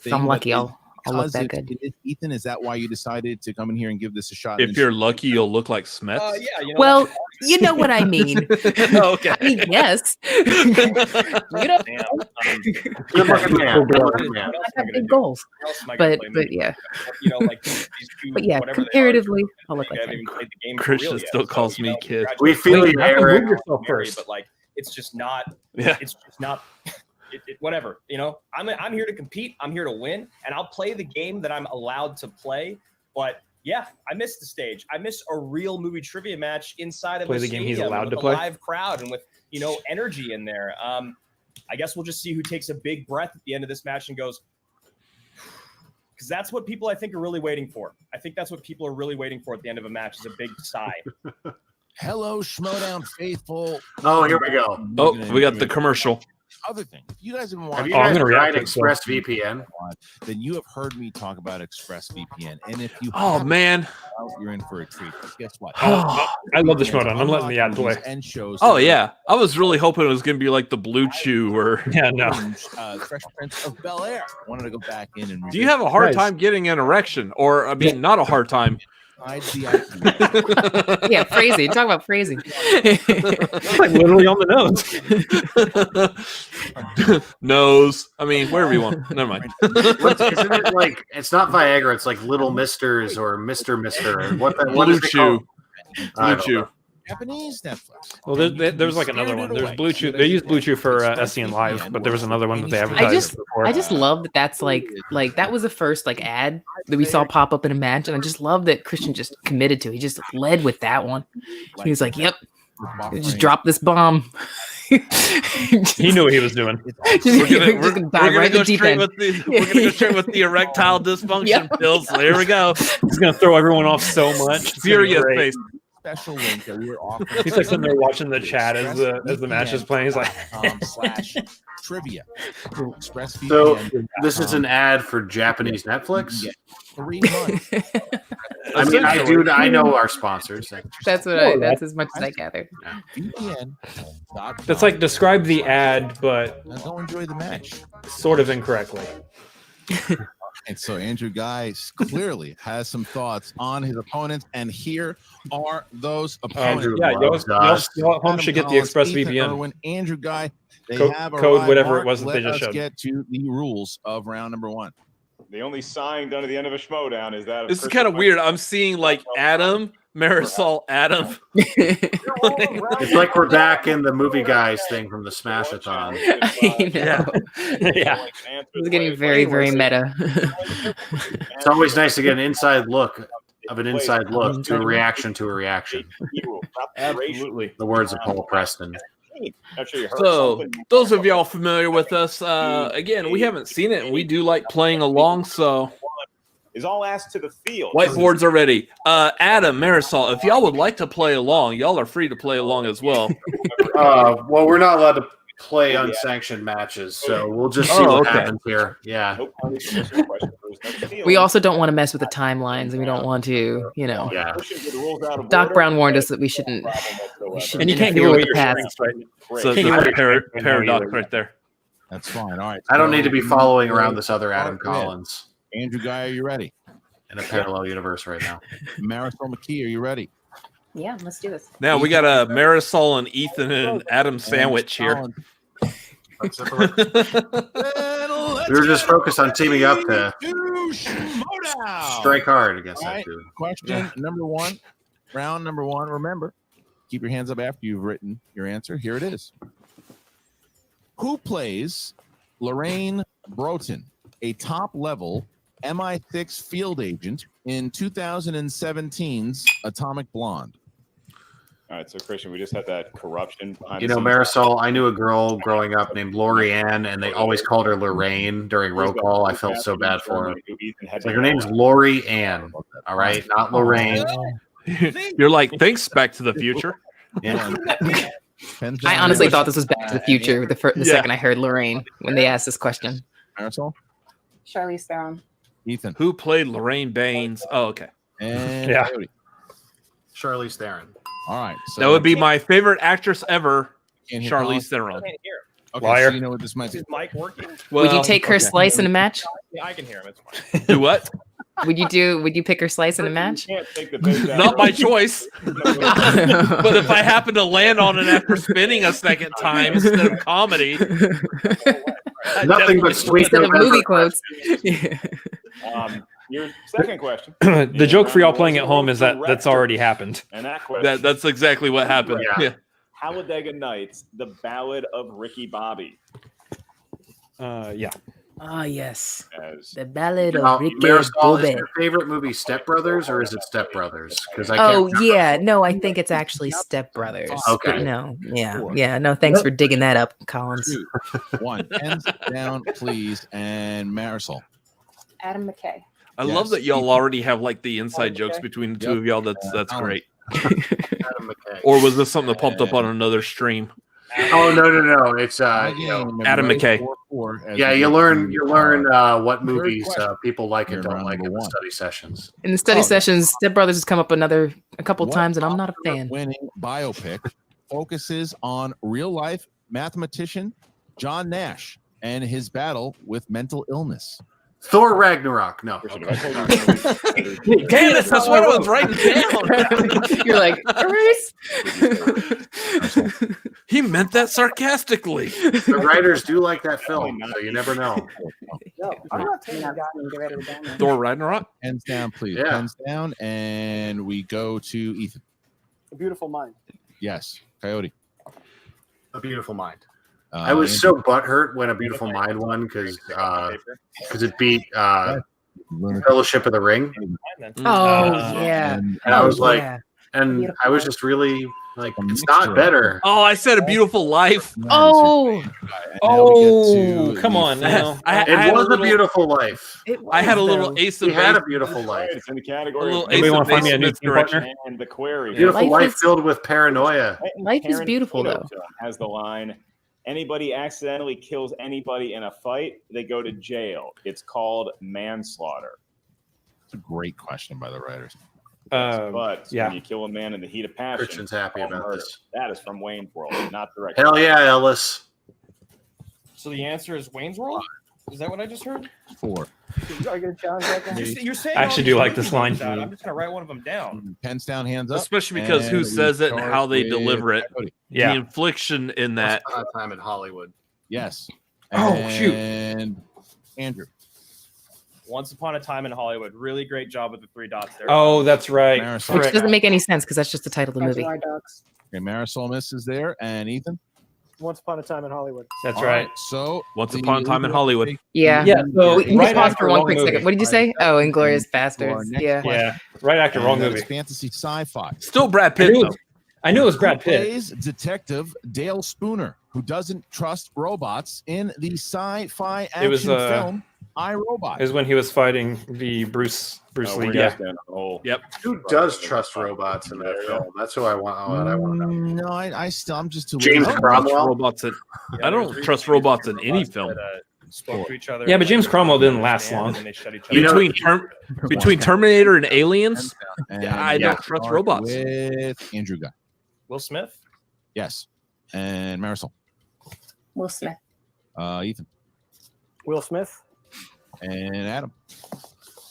thing. I'm but lucky. is- I'll look because that it- good. it is, Ethan, is that why you decided to come in here and give this a shot? in If the you're lucky, you'll look like Smith. yeah, Well, you know what I mean. Okay. I mean, yes. You don't. Good looking man. Good looking I man. have big goals, What else am I gonna but play? yeah. Like these two, But yeah, whatever they are, comparatively, I'll look I like haven't him. even played the game for Christian real yet. still calls me kid. We feel you, Wait, have to Eric. move yourself Mary, first. but like it's just not. Yeah. It's just not. Whatever. I'm here to compete. I'm here to win, and I'll play the game that I'm allowed to play. But yeah, I missed the stage. I missed a real movie trivia match inside of Play a the game he's stadium allowed with to a play. live crowd and with energy in there. I guess we'll just see who takes a big breath at the end of this match and goes, because that's what people I think are really waiting for. I think that's what people are really waiting for at the end of a match is a big sigh. Hello, Schmoedown faithful. Oh, here we go. Oh, we got the commercial. Other thing, if you guys have been Have watching, you guys I'm gonna react tried to it, so- ExpressVPN? then you have heard me talk about ExpressVPN. And if you Oh haven't, man. you're in for a treat. But guess what? I love the Schmoedown. I'm letting the ad play. And shows Oh yeah. I was really hoping it was gonna be like the Blue Chew or. Yeah, no. Fresh Prince of Bel Air. I wanted to go back in and. Do you have a hard Nice. time getting an erection, or I mean, not a hard time? Yeah, phrasing. Talk about phrasing. It's like literally on the nose. Nose. I mean, wherever you want. Never mind. Isn't it like it's not Viagra? It's like Little Misters or Mister. What is Blue it Chew. called? I Blue don't Chew. know. Japanese Netflix. Well, there's like another one. There's Blue Chew. They use Blue Chew for SCN Live, but there was another one that they advertised before. I just love that that's like that was the first like ad that we saw pop up in a match, and I just love that Christian just committed to. He just led with that one. He was like, "Yep, just drop this bomb." He knew what he was doing. We're just gonna, gonna dive right in go the deep straight end. with the we're gonna go straight with the erectile dysfunction Yep. pills. So here we go. He's gonna throw everyone off so much. It's gonna be Furious great. face. Special link that we're offering. He's like sitting there watching the chat as the match is playing. He's like, /trivia. So this is an ad for Japanese Netflix. 3 months. I mean, I know our sponsors. That's that's as much as I gathered. VPN. That's like describe the ad, but Now go enjoy the match. sort of incorrectly. And so Andrew Ghai clearly has some thoughts on his opponents, and here are those opponents. Andrew Yeah, loves y'all us. at home should get the Collins, Ethan ExpressVPN. Irwin, Andrew Ghai. They Code- have code arrived. whatever it Mark, was that they let just us showed. get to the rules of round number 1. The only sign done at the end of a Schmoedown is that. of This is Chris kind of White. weird. I'm seeing like Adam, Marisol, Adam. It's like we're back in the movie guys thing from the Smash-a-thon. I know. Yeah. It's getting very, very meta. It's always nice to get an inside look to a reaction to a reaction. Absolutely. The words of Paul Preston. So, those of y'all familiar with us, again, we haven't seen it, and we do like playing along. So, is all asked to the field. whiteboards are ready. Adam, Marisol, if y'all would like to play along, y'all are free to play along as well. Well, we're not allowed to play unsanctioned matches, so we'll just see what happens here. Yeah. We also don't want to mess with the timelines, and we don't want to, Yeah. Doc Brown warned us that we shouldn't. And you can't give interfere away with your the past. strengths, right? So, Can't give away your paradox strengths right there. That's fine. All right. I don't need to be following around this other Adam Collins Andrew Ghai, are you ready? in a parallel universe right now. Marisol McKee, are you ready? Yeah, let's do this. Now we got a Marisol and Ethan and Adam sandwich here. We were just focused on teaming up to strike hard against All that right, dude. question number 1, round number 1. Remember, keep your hands up after you've written your answer. Here it is. Who plays Lorraine Broughton, a top-level MI6 field agent in 2017's Atomic Blonde? All right, so Christian, we just had that corruption behind You the know, scenes. Marisol, I knew a girl growing up named Lori Ann, and they always called her Lorraine during roll call. I felt so bad for her. It's like her name's Lori Ann, all right? Not Lorraine. You're like, thanks, Back to the Future. Yeah. I honestly thought this was Back to the Future the second I heard Lorraine when they asked this question. Marisol? Charlize Theron. Ethan. Who played Lorraine Baines? Oh, okay. And Yeah. Coyote. Charlize Theron. All right. That would be my favorite actress ever, Can't hear Charlize Collins? Theron. I can't hear him. Okay, Liar. so you know what this might be. Is Mike working? Would you take her slice in a match? Yeah, I can hear him. It's fine. Do what? Would you pick her slice in a match? You can't take the bait out. Not by choice. But if I happen to land on it after spinning a second time instead of comedy, Nothing but sweet Instead of movie quotes. Your second question. The joke for y'all playing at home is that that's already happened. And that question. that's exactly what happened. Yeah. Talladega Nights, the Ballad of Ricky Bobby. Yeah. Ah, yes. As The Ballad of Now, Ricky Marisol, is Bobby. your favorite movie Step Brothers or is it Step Brothers? Because Oh yeah, no, I think it's actually Step Brothers. Okay. No, yeah. No, thanks for digging that up, Collins. 2, 1. Hands down, please. And Marisol. Adam McKay. I love that y'all already have like the inside jokes between the two of y'all. That's great. Adam McKay. Or was this something that popped up on another stream? Oh no! It's Adam McKay. Yeah, you learn what movies people like and don't like in the study sessions. In the study sessions, Step Brothers has come up a couple times, and I'm not a fan. Winning biopic focuses on real life mathematician John Nash and his battle with mental illness. Thor Ragnarok. No. Damn it! That's what I was writing down. You're like, he meant that sarcastically. The writers do like that film, so you never know. No, I'm not taking that guy and get rid of the diamond. Thor Ragnarok. Hands down, please. Yeah. Hands down, and we go to Ethan. A Beautiful Mind. Yes, Coyote. A Beautiful Mind. I was so butthurt when A Beautiful Mind won because it beat Fellowship of the Ring. Oh yeah. And I was like, and I was just really like, it's not better. Oh, I said A Beautiful Life. Oh, come on now. It was A Beautiful Life. I had a little Ace of We had Base. A Beautiful Life. It's in the category. A little of Ace of wanna find me a new Base team direction. partner? And the query. Beautiful Life Life is- filled with paranoia. Life is beautiful, though. Has the line, anybody accidentally kills anybody in a fight, they go to jail. It's called manslaughter. It's a great question by the writers. But yeah. when you kill a man in the heat of passion, Christian's happy it's called about murder. this. That is from Wayne's World, not directed. Hell yeah, Ellis. So the answer is Wayne's World? Is that what I just heard? 4. Are you going to challenge that guy? You're saying I actually all do these like this movies line. out. I'm just going to write one of them down. Pens down, hands up. Especially because who And says we it and how they start deliver with it. Coyote. Yeah. The infliction in that. Once Upon a Time in Hollywood. Yes. Oh, shoot. And Andrew. Once Upon a Time in Hollywood. Really great job with the 3 dots there. Oh, that's right. Marisol. Which doesn't make any sense because that's just the title of the movie. Reservoir Dogs. Okay, Marisol misses there. And Ethan. Once Upon a Time in Hollywood. That's All right. So Once Upon a Time in Hollywood. Yeah. Yeah. So We can right just pause after for one wrong quick movie. second. What did you say? Oh, Inglorious To our Bastards. next Yeah. Yeah. Right after wrong And that movie. is fantasy sci-fi. Still Brad I Pitt, knew, though. I knew it was Brad Who Pitt. plays Detective Dale Spooner, who doesn't trust robots in the sci-fi action It was, film I, Robot. Is when he was fighting the Bruce Lee. Yeah. Yeah. Yep. Who does trust robots in that film? That's who I want. What I want to know. No, I'm just too James little. Cromwell? Robots in, I don't trust robots in any film. Spoke to each other. Yeah, but James Cromwell didn't and last understand, long. and then they shut each other You know- down. Between Terminator and Aliens, And I we don't start trust robots. With Andrew Ghai. Will Smith. Yes. And Marisol. Will Smith. Ethan. Will Smith. And Adam.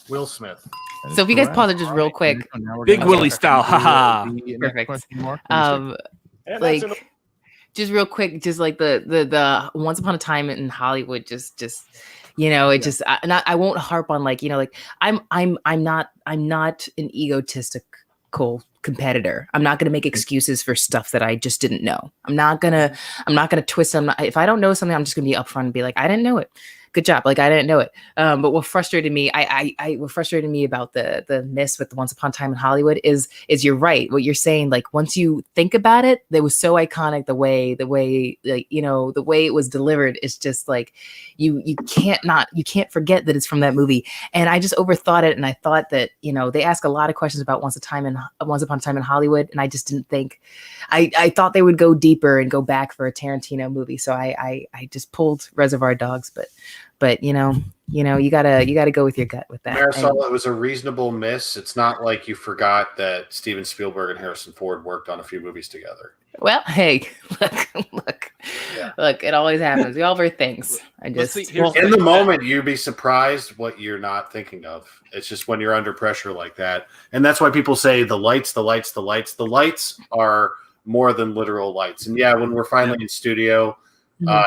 Will Smith. That is So if you guys correct. pause it just real quick. Now we're Big gonna Willie start style, with haha. the next Perfect. question, Mark. And Like, that's just real quick, just like the Once Upon a Time in Hollywood, just it just I won't harp on like I'm not an egotistical competitor. I'm not gonna make excuses for stuff that I just didn't know. I'm not gonna twist them. If I don't know something, I'm just gonna be upfront and be like, I didn't know it. good job. Like I didn't know it. But what frustrated me, what frustrated me about the miss with the Once Upon a Time in Hollywood is you're right. What you're saying, like once you think about it, it was so iconic. The way like the way it was delivered is just like you can't forget that it's from that movie. And I just overthought it, and I thought that they ask a lot of questions about Once Upon a Time in Hollywood, and I just didn't think. I thought they would go deeper and go back for a Tarantino movie, so I just pulled Reservoir Dogs, but you gotta go with your gut with that. Marisol, it was a reasonable miss. It's not like you forgot that Steven Spielberg and Harrison Ford worked on a few movies together. Well, hey, look, it always happens. We all have our things. In the moment, you'd be surprised what you're not thinking of. It's just when you're under pressure like that. And that's why people say the lights are more than literal lights. And yeah, when we're finally in studio, we look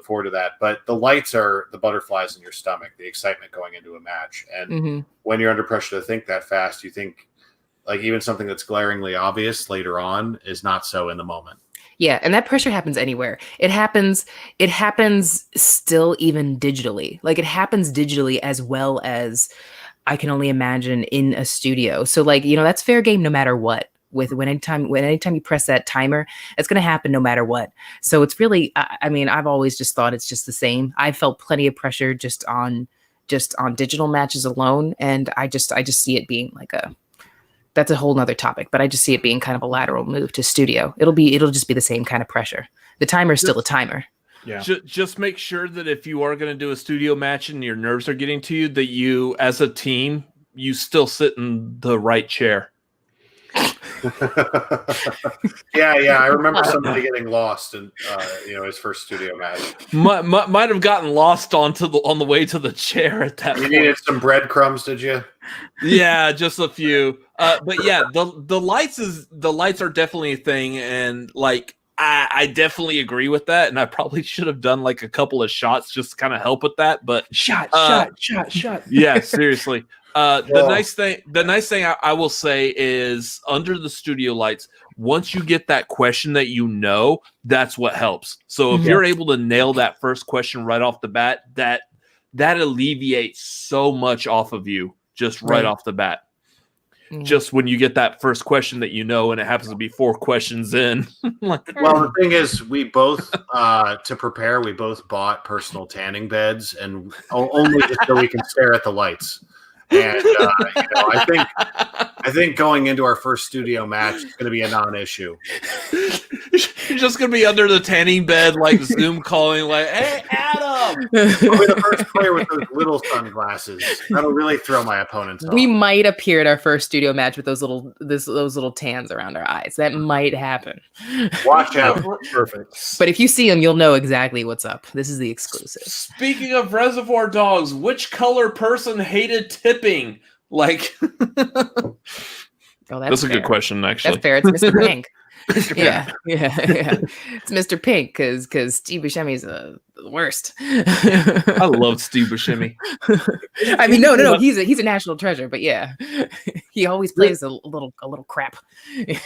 forward to that. But the lights are the butterflies in your stomach, the excitement going into a match. And when you're under pressure to think that fast, you think like even something that's glaringly obvious later on is not so in the moment. Yeah, and that pressure happens anywhere. It happens still even digitally. Like it happens digitally as well as I can only imagine in a studio. So like, that's fair game no matter what. Anytime you press that timer, it's going to happen no matter what. So it's really, I've always just thought it's just the same. I felt plenty of pressure just on digital matches alone. And I just see it being like that's a whole nother topic, but I just see it being kind of a lateral move to studio. It'll just be the same kind of pressure. The timer is still a timer. Yeah. Just make sure that if you are going to do a studio match and your nerves are getting to you, that you, as a team, you still sit in the right chair. Yeah. I remember somebody getting lost in his first studio match. Might have gotten lost on the way to the chair at that point. You needed some breadcrumbs, did you? Yeah, just a few. But yeah, the lights are definitely a thing, and like I definitely agree with that, and I probably should have done like a couple of shots just to kind of help with that. But shot. Yeah, seriously. The nice thing I will say is under the studio lights, once you get that question that that's what helps. So if you're able to nail that first question right off the bat, that alleviates so much off of you just right off the bat. Just when you get that first question that and it happens to be 4 questions in. Well, the thing is, we both, to prepare, we both bought personal tanning beds, and only just so we can stare at the lights. And I think going into our first studio match is going to be a non-issue. You're just going to be under the tanning bed, like Zoom calling, like, "Hey, Adam!" I'll be the first player with those little sunglasses. That'll really throw my opponents off. We might appear at our first studio match with those little tans around our eyes. That might happen. Watch out. Perfect. But if you see them, you'll know exactly what's up. This is the exclusive. Speaking of Reservoir Dogs, which color person hated tipping? Like, that's a good question, actually. That's fair. It's Mr. Pink. Yeah. It's Mr. Pink because Steve Buscemi's the worst. I love Steve Buscemi. No. He's a national treasure, but yeah, he always plays a little crap.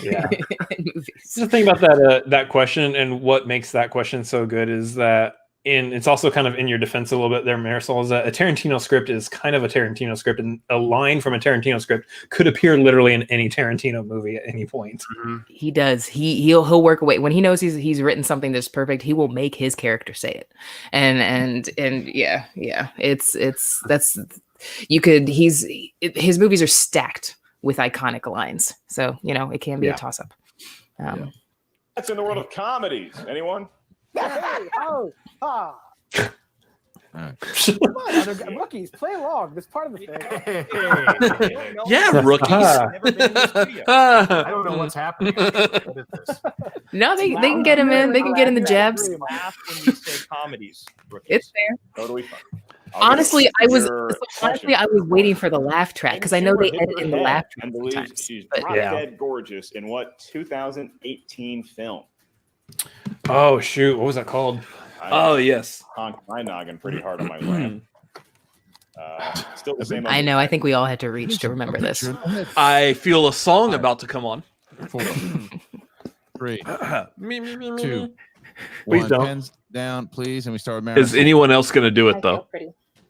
Yeah. In movies. The thing about that question and what makes that question so good is that. And it's also kind of in your defense a little bit there, Marisol, is that a Tarantino script is kind of a Tarantino script, and a line from a Tarantino script could appear literally in any Tarantino movie at any point. Mm-hmm. He does. He'll work away when he knows he's written something that's perfect. He will make his character say it, and yeah. His movies are stacked with iconic lines, so it can be a toss up. That's in the world of comedies. Anyone? Hey, Come on, rookies, play along. That's part of the thing. Yeah, rookies. I don't know what's happening. What is this? No, they can get him in. They can get in the jabs. Laugh when you say comedies. Rookies. It's fair. Totally fun. Honestly, I was waiting for the laugh track because I know they edit in the laugh track and believes sometimes. she's But, drop dead gorgeous in what 2018 film? Oh shoot, what was that called? Oh yes, honked my noggin pretty hard on my way. Still the same. I know. I think we all had to reach to remember this. I feel a song about to come on. 4, 3, 2, Please don't. Pens down, please. And we start with Marisol. Is anyone else going to do it, though?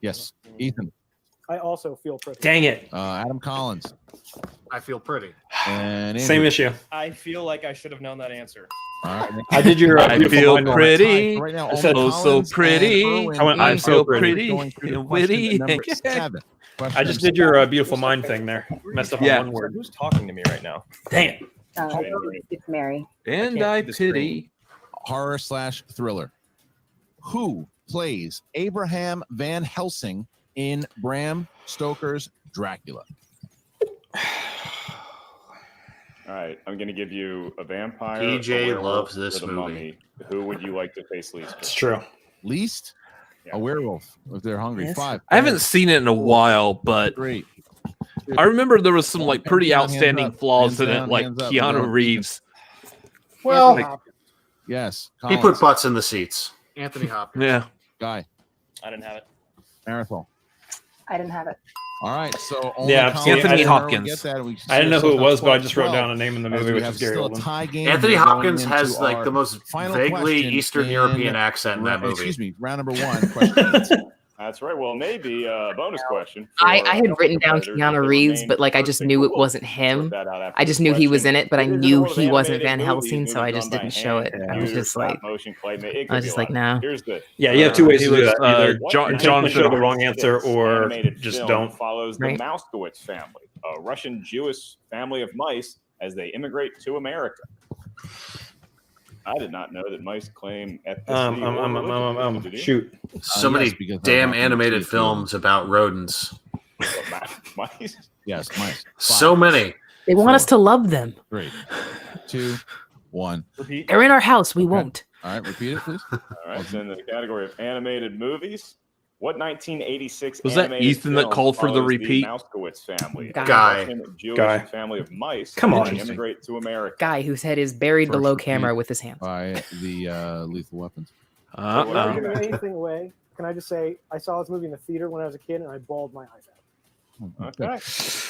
Yes. Ethan. I also feel pretty. Dang it. Adam Collins. I feel pretty. And Same Andrew. issue. I feel like I should have known that answer. All right. I did your. I feel pretty. Right now, I said, oh, so pretty. I went, I'm so pretty. And witty. I just did your beautiful mind thing there. Messed up Yeah. on one word. Who's talking to me right now? Dang it. It's Mary. And I pity. Horror/thriller. Who plays Abraham Van Helsing in Bram Stoker's Dracula? All right, I'm going to give you a vampire. PJ a werewolf, loves this or the movie. mummy. Who would you like to face least? It's true. Least? A werewolf, if they're hungry. Yes. 5. I haven't seen it in a while, but 3. I remember there was some like pretty Hands outstanding up, flaws hands in it, down, like hands up, Keanu no. Reeves. Well, Yes. he put butts in the seats. Anthony Hopkins. Yeah. Guy. I didn't have it. Marisol. I didn't have it. All right, so only Yeah, Collins see, Anthony and Erwin Hopkins. get that, and we I didn't know who it still was, have but I just wrote 12. down a name in the As movie, we which have is Gary still a Oldman. tie game Anthony here going Hopkins has into like our the most final vaguely question Eastern in European accent in that movie. Excuse me, round number 1. Question. That's right. Well, maybe a bonus question. I for, had written down competitors Keanu that Reeves, remain but like I first just and knew it we'll wasn't sort him. that out after I just this knew he was question. in it, but I It is in knew the world of he wasn't animated Van movies, Helsing, so I movies just done by didn't show it. hand, I was computers, just like, stop motion, claymate. It I could was be just a like, lot. no. Here's the Yeah, you have two ways He to do was, that. Either John intentionally show the wrong This answer or animated just film don't. follows Right. the Mouskowitz family, a Russian Jewish family of mice, as they immigrate to America. I did not know that mice claim ethnicity. or religion. Did you? Shoot. So yes, many because I damn have to animated see films about rodents. Mice? Yes, mice. 5, So many. They want us to love them. 3, 2, 1. Repeat. They're in our house. We won't. All right, repeat it, please. All right, so in the category of animated movies, what 1986 Was that animated Ethan that film called for the follows repeat? Mouskowitz family, a Guy. Russian Jewish Guy. family of mice. Come as on. they immigrate to America. Guy whose head is buried First below repeat. camera with his hands. By the Lethal Weapons. Without giving anything away, can I just say I saw this movie in the theater when I was a kid and I bawled my eyes out. Okay.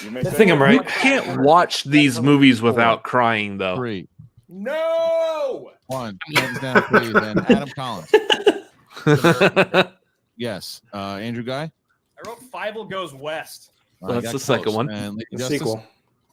You may I say think I'm that. right. You can't watch these movies without crying, though. 3, No! 1. Hands down, please. And Adam Collins. Yes. Andrew Ghai. I wrote Fievel Goes West. That's got the second close. one. And Lady The Justice. sequel.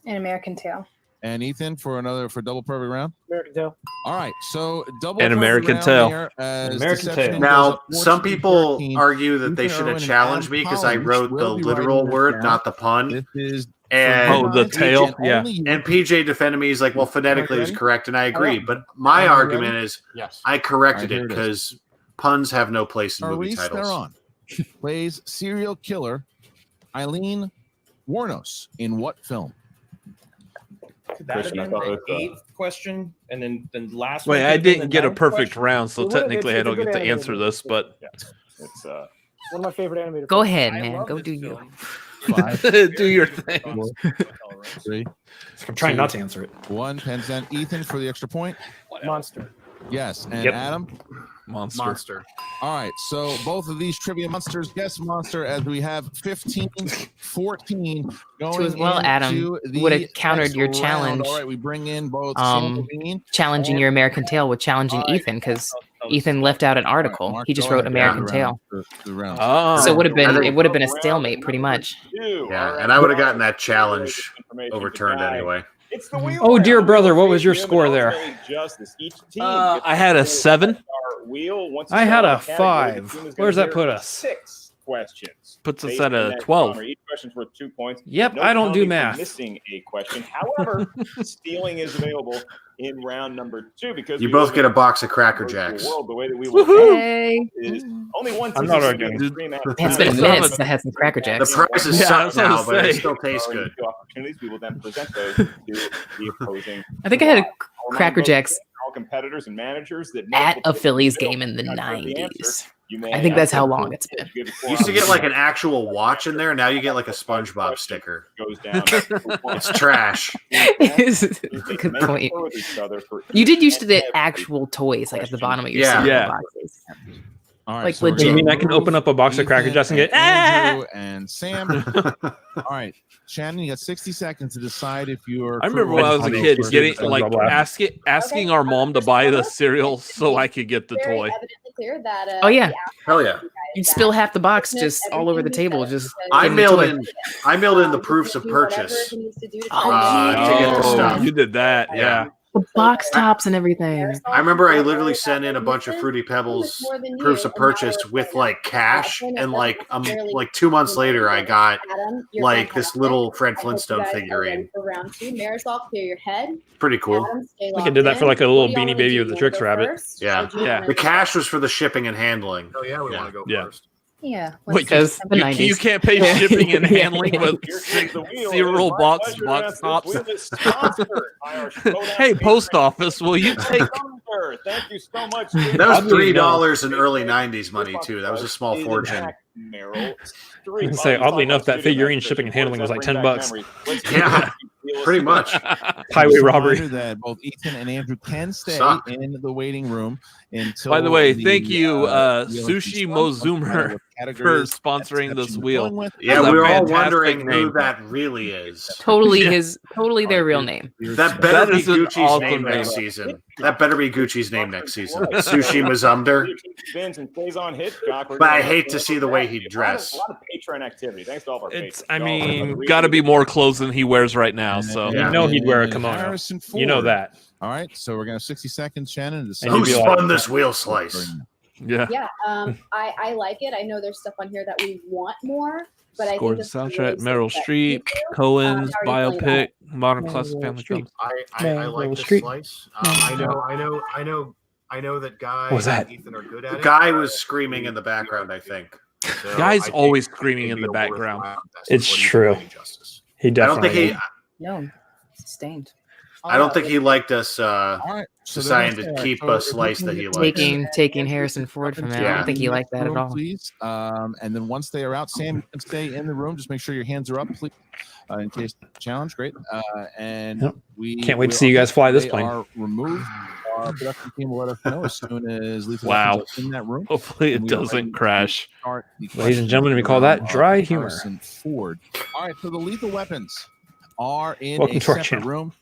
An American Tail. And Ethan for double perfect round. American Tail. All right, so double An perfect American round Tail. there as American Deception Tail. goes Now, up some 14-13. people argue that they Ethan should have Erwin and challenged Adam me because I Collins wrote the will be literal writing this word, down. not the pun. This is And Oh, the tail? Yeah. And PJ defended me. He's like, well, phonetically it was correct, and I agree. But my Are you argument ready? is Yes. I corrected All it right, here it is. because puns have no place in movie Charlize titles. Theron plays serial killer Eileen Warnos in what film? Could that have Christian, I been thought the it was, 8th question? And then the last Wait, one I could have been didn't the get a 9th perfect question? round, so Well, technically I it's a don't good get to animated answer movie. this, but It's One of my favorite animated Go films. ahead, I man. love Go this do you. film. 5, do your Very thing. beautiful thoughts. 3, I'm trying not to answer it. 1. Pens down. Ethan for the extra point. Monster. Yes, and Yep. Adam. Monster. All right, so both of these trivia monsters guess monster as we have 15-14 going Too as well, Adam. into the Would have countered next your round. challenge. All right, we bring in both Challenging your American Tail with challenging Ethan because Ethan left out an article. He just wrote American Tail. Oh. So it would have been a stalemate pretty much. Yeah, and I would have gotten that challenge overturned anyway. It's the wheel Oh, dear round. brother, what was your Human score there? ultimately Justice. Each team I had a 7. wheel. Once I it's had on a the category, 5. the team is Where's gonna that put hear us? 6 questions. Puts us based at on a that 12. genre. Each question's worth 2 points. Yep, No I don't do penalty for math. Missing a question. However, stealing is available in round number 2 because You we both live get a in box of Cracker virtual Jacks. world. The way that we will Hey. is only one I'm team not is arguing. stream out. It's been a minute since I had some Cracker The Jacks. prices Yeah, I suck was gonna now, but it say. still tastes good. Opportunities. We will then present those to the opposing. I think I had a All Cracker both Jacks all competitors and managers that at know a Phillies Bill, game in the not know the answer. 90s. You may I think that's have how to long it's been. give it You used to get like an actual watch in there. Now you get like a SpongeBob sticker. goes down. It's trash. It's a good point. You did used to get actual toys like at the bottom of your Yeah. cereal Yeah. boxes. All right, Like so we're legit. You gonna mean I can open up a box of Cracker Ethan Jacks and get Andrew and Sam. All right, Shannon, you got 60 seconds to decide if you're. I remember when I was a kid getting like asking our mom to buy the cereal so I could get the Very toy. evidently clear that. Oh yeah, Hell yeah. you'd spill half the box just all over the table. Just I give 'em the mailed toy. in the proofs of purchase. to to get the stuff. You did that, yeah. The box tops and everything. I remember I literally sent in a bunch of Fruity Pebbles proofs of purchase with like cash, and like 2 months later I got like this little Fred Flintstone figurine. For round 2, Marisol, clear your head. Pretty cool. Adam, stay I think I locked did that for in. like a little What do y'all Beanie wanna Baby do? with the You Tricks wanna go rabbit. first? Yeah. Or do you Yeah. wanna The go- cash was for the shipping and handling. Oh yeah, we want to go Yeah. first. Yeah. Wait, Because the you 90s. can't pay shipping and handling with cereal box tops. Hey, post office, will you take? Thank you so much. That was $3 in early '90s money too. That was a small fortune. I can say, oddly enough, that figurine shipping and handling was like $10. Yeah, pretty much. Highway Just a robbery. reminder that both Ethan and Andrew can stay Suck. in the waiting room until. By the way, thank you, Sushi Sushi Mozumer, for sponsoring this wheel. Yeah, That's a we're all fantastic wondering who name. that really is. Totally Yeah. totally their real name. That better That be is an Gucci's awesome name name. next season. That better be Gucci's name next season. Sushi Mazumder. But I hate to see the way he dressed. A lot of Patreon activity. Thanks to all of our It's, patrons. I Y'all are mean, really got to be more clothes than he wears right now. So You know he'd wear a And kimono. Harrison You know Ford. that. All right, so we're gonna have 60 seconds, Shannon. To And decide Who you'd be spun like- this wheel slice? yeah. Yeah, I like it. I know there's stuff on here that we want more, but I Scored think this is soundtrack, really Meryl something that Streep, you do. Cohen's How are you feeling biopic, modern Meryl classic family Streep. films. I like Meryl this Streep. slice. I know that Guy What was that? and Ethan are good at it. Guy was screaming in the background, I think. So Guy's I think always it'd screaming in be the a background. worthwhile investment. It's What do you true. think, Justice? He I don't definitely. think he. No. Sustained. I don't think he liked us All right, so deciding they're to gonna keep stay. a So slice if that we he can likes. get Taking Harrison Ford from it. I Yeah. don't think he liked that at room, all. please. And then once they are out, Sam, you can stay in the room. Just make sure your hands are up, please, in case challenge. Great. And Yep. we Can't wait to will- see you guys fly this they plane. Are removed. Our production team will let us know as soon as Lethal Wow. Weapons are in that room. Hopefully it And we are ready doesn't to crash. start the Ladies and gentlemen, we questions call that around, dry humor. Harrison Ford. All right, so the Lethal Weapons are in Welcome a to our separate channel. room.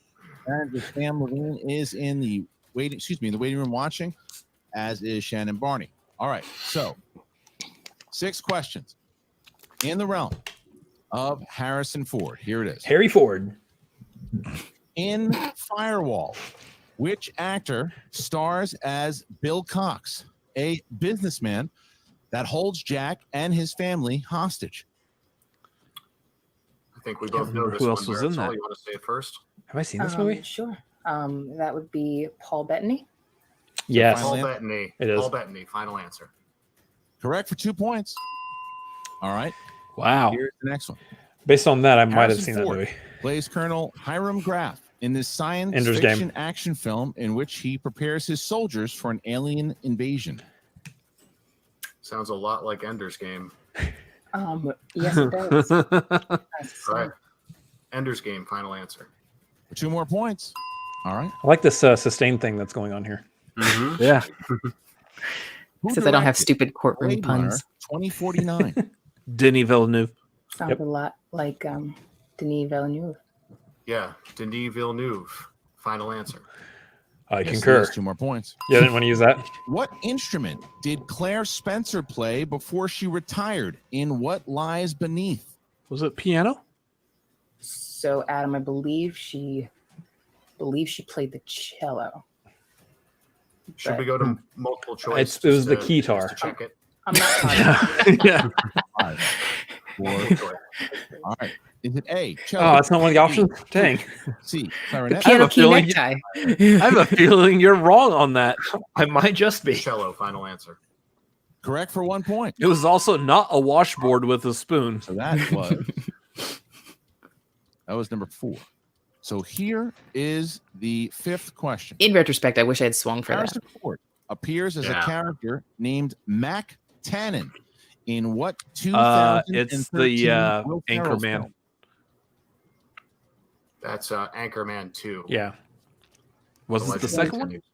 And Sam Levine is in the waiting room watching, as is Shannon Barney. All right, so 6 questions in the realm of Harrison Ford. Here it is. Harry Ford. In Firewall, which actor stars as Bill Cox, a businessman that holds Jack and his family hostage? I think we both know this Who one. else was in Marisol. that? You want to say it first? Have I seen this movie? Sure. That would be Paul Bettany. Yes. Paul Final Bettany. It is. Paul Bettany. Final answer. Correct for 2 points. All right, Wow. here's the next one. Based on that, I might have Harrison seen that Ford movie. plays Colonel Hiram Graff in this science Ender's fiction Game. action film in which he prepares his soldiers for an alien invasion. Sounds a lot like Ender's Game. Yes, it does. Right. Ender's Game. Final answer. For 2 more points. All right. I like this sustained thing that's going on here. Yeah. Who Since I don't have directed stupid courtroom Blade Runner puns. 2049. Denis Villeneuve. Sounds a lot like Denis Villeneuve. Yeah. Denis Villeneuve. Final answer. I Yes, concur. there's 2 more points. Yeah, I didn't want to use that. What instrument did Claire Spencer play before she retired in What Lies Beneath? Was it piano? So Adam, I believe she played the cello. Should But we go to multiple choice? It was the just to keytar. check it. I'm not positive. Yeah. 5, 4. All right. Is it A, cello? Oh, that's not one of the options? Dang. C, clarinet. I have Piano a key feeling- necktie. I have a feeling you're wrong on that. I might just be. Cello. Final answer. Correct for 1 point. It was also not a washboard with a spoon. So that was number 4. So here is the 5th question. In retrospect, I wish I had swung for that. Harrison Ford appears as a Yeah. character named Mac Tannen in what 2013 It's the Will Ferrell Anchorman. film? That's Anchorman 2. Yeah. Was it the Legend second one? continues.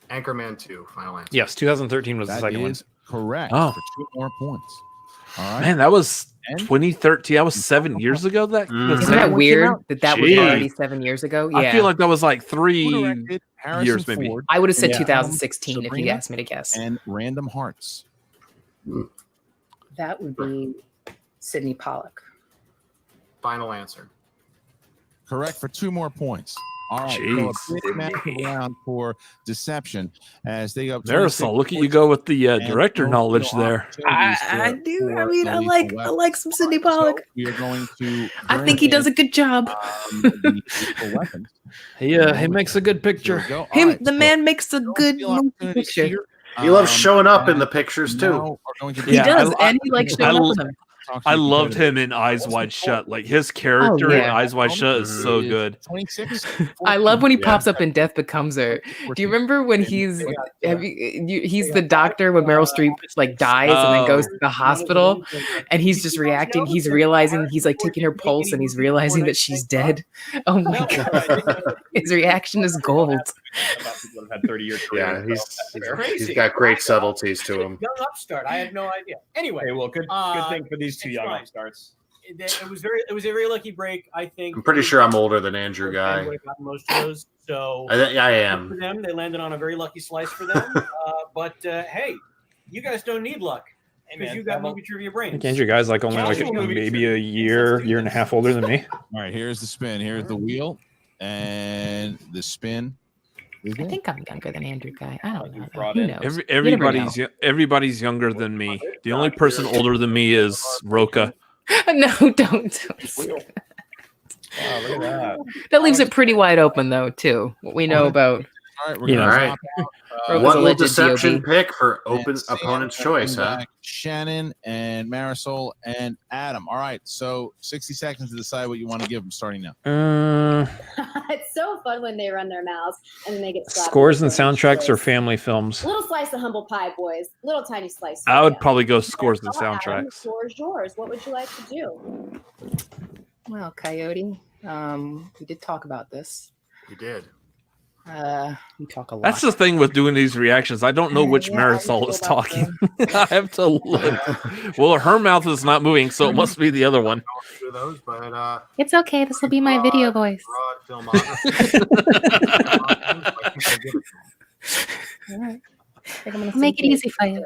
Anchorman 2, final answer. Yes, 2013 was the That second one. is correct. Oh. For 2 more points. All right. Man, that was 2013. That was 7 years ago. That the Isn't second that one came weird out? that was Jeez. already 7 years ago? Yeah. I feel like that was like 3 Harrison years, maybe. Ford, I would have said and 2016 if you Sabrina asked me to guess. And Random Hearts. That would be Sidney Pollack. Final answer. Correct for 2 more points. All right. Jeez. So a big match round for Deception as they go. Marisol, look at you go with the director knowledge there. I do. I mean, I like some Sidney Pollack. We are going to. I think he does a good job. Weapons. He makes a good picture. The man makes a good movie picture. He loves showing up in the pictures too. He does, and he likes showing up in them. I loved him in Eyes Wide Shut. Like his character in Eyes Wide Shut is so good. 26. I love when he pops up in Death Becomes Her. Do you remember when he's the doctor when Meryl Streep like dies and then goes to the hospital and he's just reacting? He's realizing he's like taking her pulse and he's realizing that she's dead. Oh my god, his reaction is gold. Had 30-year career. Yeah, he's got great subtleties to him. Young upstart. I had no idea. Anyway, Hey, well, good thing for these two it's young fine. upstarts. It was a very lucky break. I think. I'm pretty sure I'm older than Andrew Ghai. Would have gotten most of those. So I am. For them, they landed on a very lucky slice for them. But hey, you guys don't need luck because you got movie trivia I brains. think Andrew Guy's like only like maybe a year and a half older than me. All right, here's the spin. Here's the wheel, and the spin. I think I'm younger than Andrew Ghai. I don't know. Who knows? Everybody's younger than me. The only person older than me is Roka. No, don't. Wow, look at that. That leaves it pretty wide open, though, too. What we know about. All right, we're You gonna know. drop out, Roka's What will alleged Deception DOB. pick for open and Sam opponent's will choice, come huh? back, Shannon and Marisol and Adam. All right, so 60 seconds to decide what you want to give them starting now. It's so fun when they run their mouths and then they get slapped. Scores and soundtracks or family films? Little slice of humble pie, boys. Little tiny slice. I would probably go scores and Adam, soundtracks. the floor is yours. What would you like to do? Well, Coyote, we did talk about this. You did. We talk a lot. That's the thing with doing these reactions. I don't know which Marisol is talking. I have to look. Well, her mouth is not moving, so it must be the other one. Those, but It's okay. This will be my video voice. broad filmography. All right. I'll make it easy for you.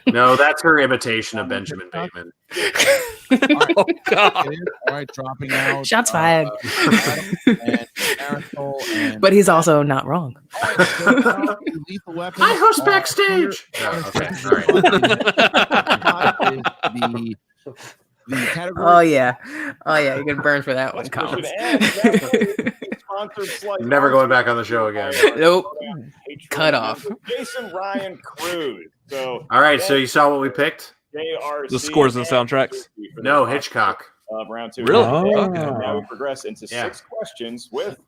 No, that's her imitation of Benjamin Bateman. Oh God! All right, dropping out. Shots fired. And Marisol and But he's also not wrong. Lethal Weapon. I host backstage. Okay, sorry. The category. Oh yeah. You're gonna burn for that one, Collins. Never going back on the show again. Nope. Cut off. Jason Ryan Cruz. So All right, so you saw what we picked? JRC The scores and soundtracks. No, Hitchcock. Of round 2. Really? And Oh. now we progress into Yeah. 6 questions with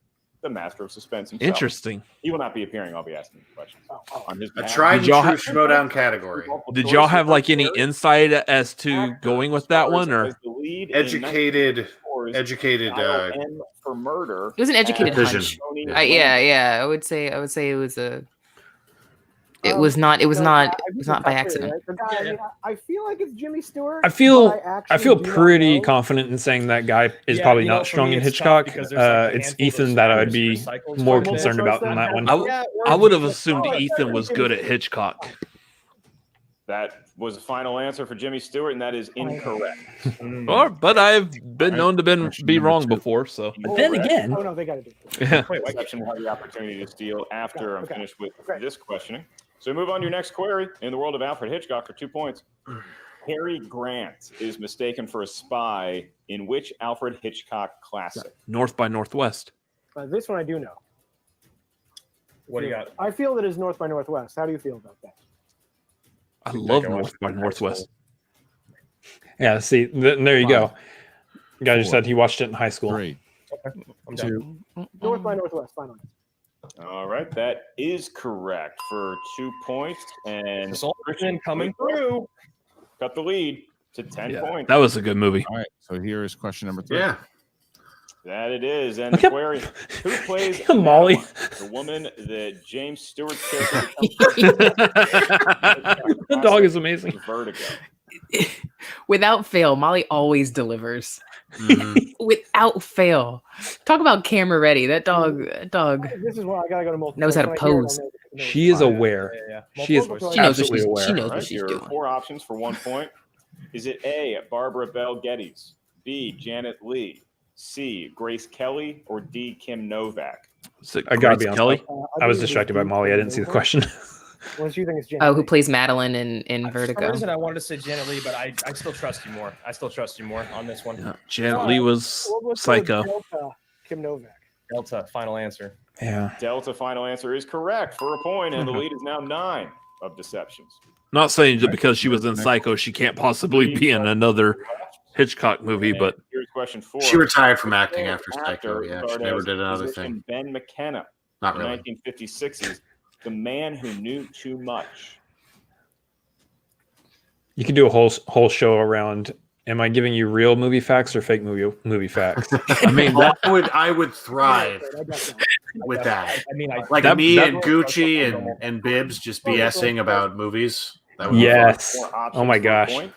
the master of suspense himself. Interesting. He will not be appearing. I'll be asking him questions on his A behalf. tried and Did y'all true have- Schmoedown category. Did y'all have like any insight as to going with that one, or As the lead in Educated Dial M for murder. It was an educated Decision. hunch. Yeah. Yeah. I would say it was a. It was not by accident. The guy, I mean, I feel like it's Jimmy Stewart. I feel but actually I feel do not pretty know. confident in saying that guy is Yeah, probably you know, not for strong me, in it's tough Hitchcock. because there's like a It's handful of Ethan that I would those be recycles more from concerned about in that one. I would have assumed Ethan was good at Hitchcock. That was the final answer for Jimmy Stewart, and that is incorrect. But I've been known to be wrong before. So But then again, Oh no, they got to do it. yeah. Wait, Section will have the opportunity to steal after I'm Okay. finished with Okay. this questioning. So move on to your next query. In the world of Alfred Hitchcock for 2 points. Harry Grant is mistaken for a spy in which Alfred Hitchcock classic? North by Northwest. This one I do know. What do you got? I feel that is North by Northwest. How do you feel about that? I love North by Northwest. yeah. See, there you go. Guy just said he watched it in high school. 3, I'm 2. North by Northwest. Final. All right, that is correct for 2 points. And This all Christian coming through. Cut the lead to 10 Yeah, points. that was a good movie. All right, so here is question number 3. Yeah. That it is. And the query, who plays Molly? The woman that James Stewart's character The dog is amazing. Vertigo. Without fail, Molly always delivers. Mm-hmm. Without fail. Talk about camera ready. That dog This is why I gotta go to multiple. knows how to When I hear it, I'll pose. know it's She is aware. She is Multiple choice. absolutely She aware. knows All what she's your doing. 4 options for 1 point. Is it A, Barbara Bell Geddes, B, Janet Leigh, C, Grace Kelly, or D, Kim Novak? I gotta be honest. I was distracted by Molly. I didn't see the question. Unless you think it's Janet Oh, who Leigh. plays Madeline in For Vertigo? some reason, I wanted to say Janet Leigh, but I still trust you more. I still trust you more on this one. Janet Leigh was Let's go with Psycho. Delta, Kim Novak. Delta, final answer. Yeah. Delta final answer is correct for a point, and the lead is now 9 of deceptions. Not saying that because she was in Psycho, she can't possibly be in another Hitchcock movie, but Here's question 4. She retired from acting after Psycho. Actor Yeah, she starred never as did another physician thing. Ben McKenna. Not in really. 1956's The Man Who Knew Too Much. You could do a whole show around. Am I giving you real movie facts or fake movie facts? I mean, that I would thrive with that. I mean, Like that- me that- and Gucci and Bibbs just BSing about movies. That would be Yes. More options Oh my for a gosh. point.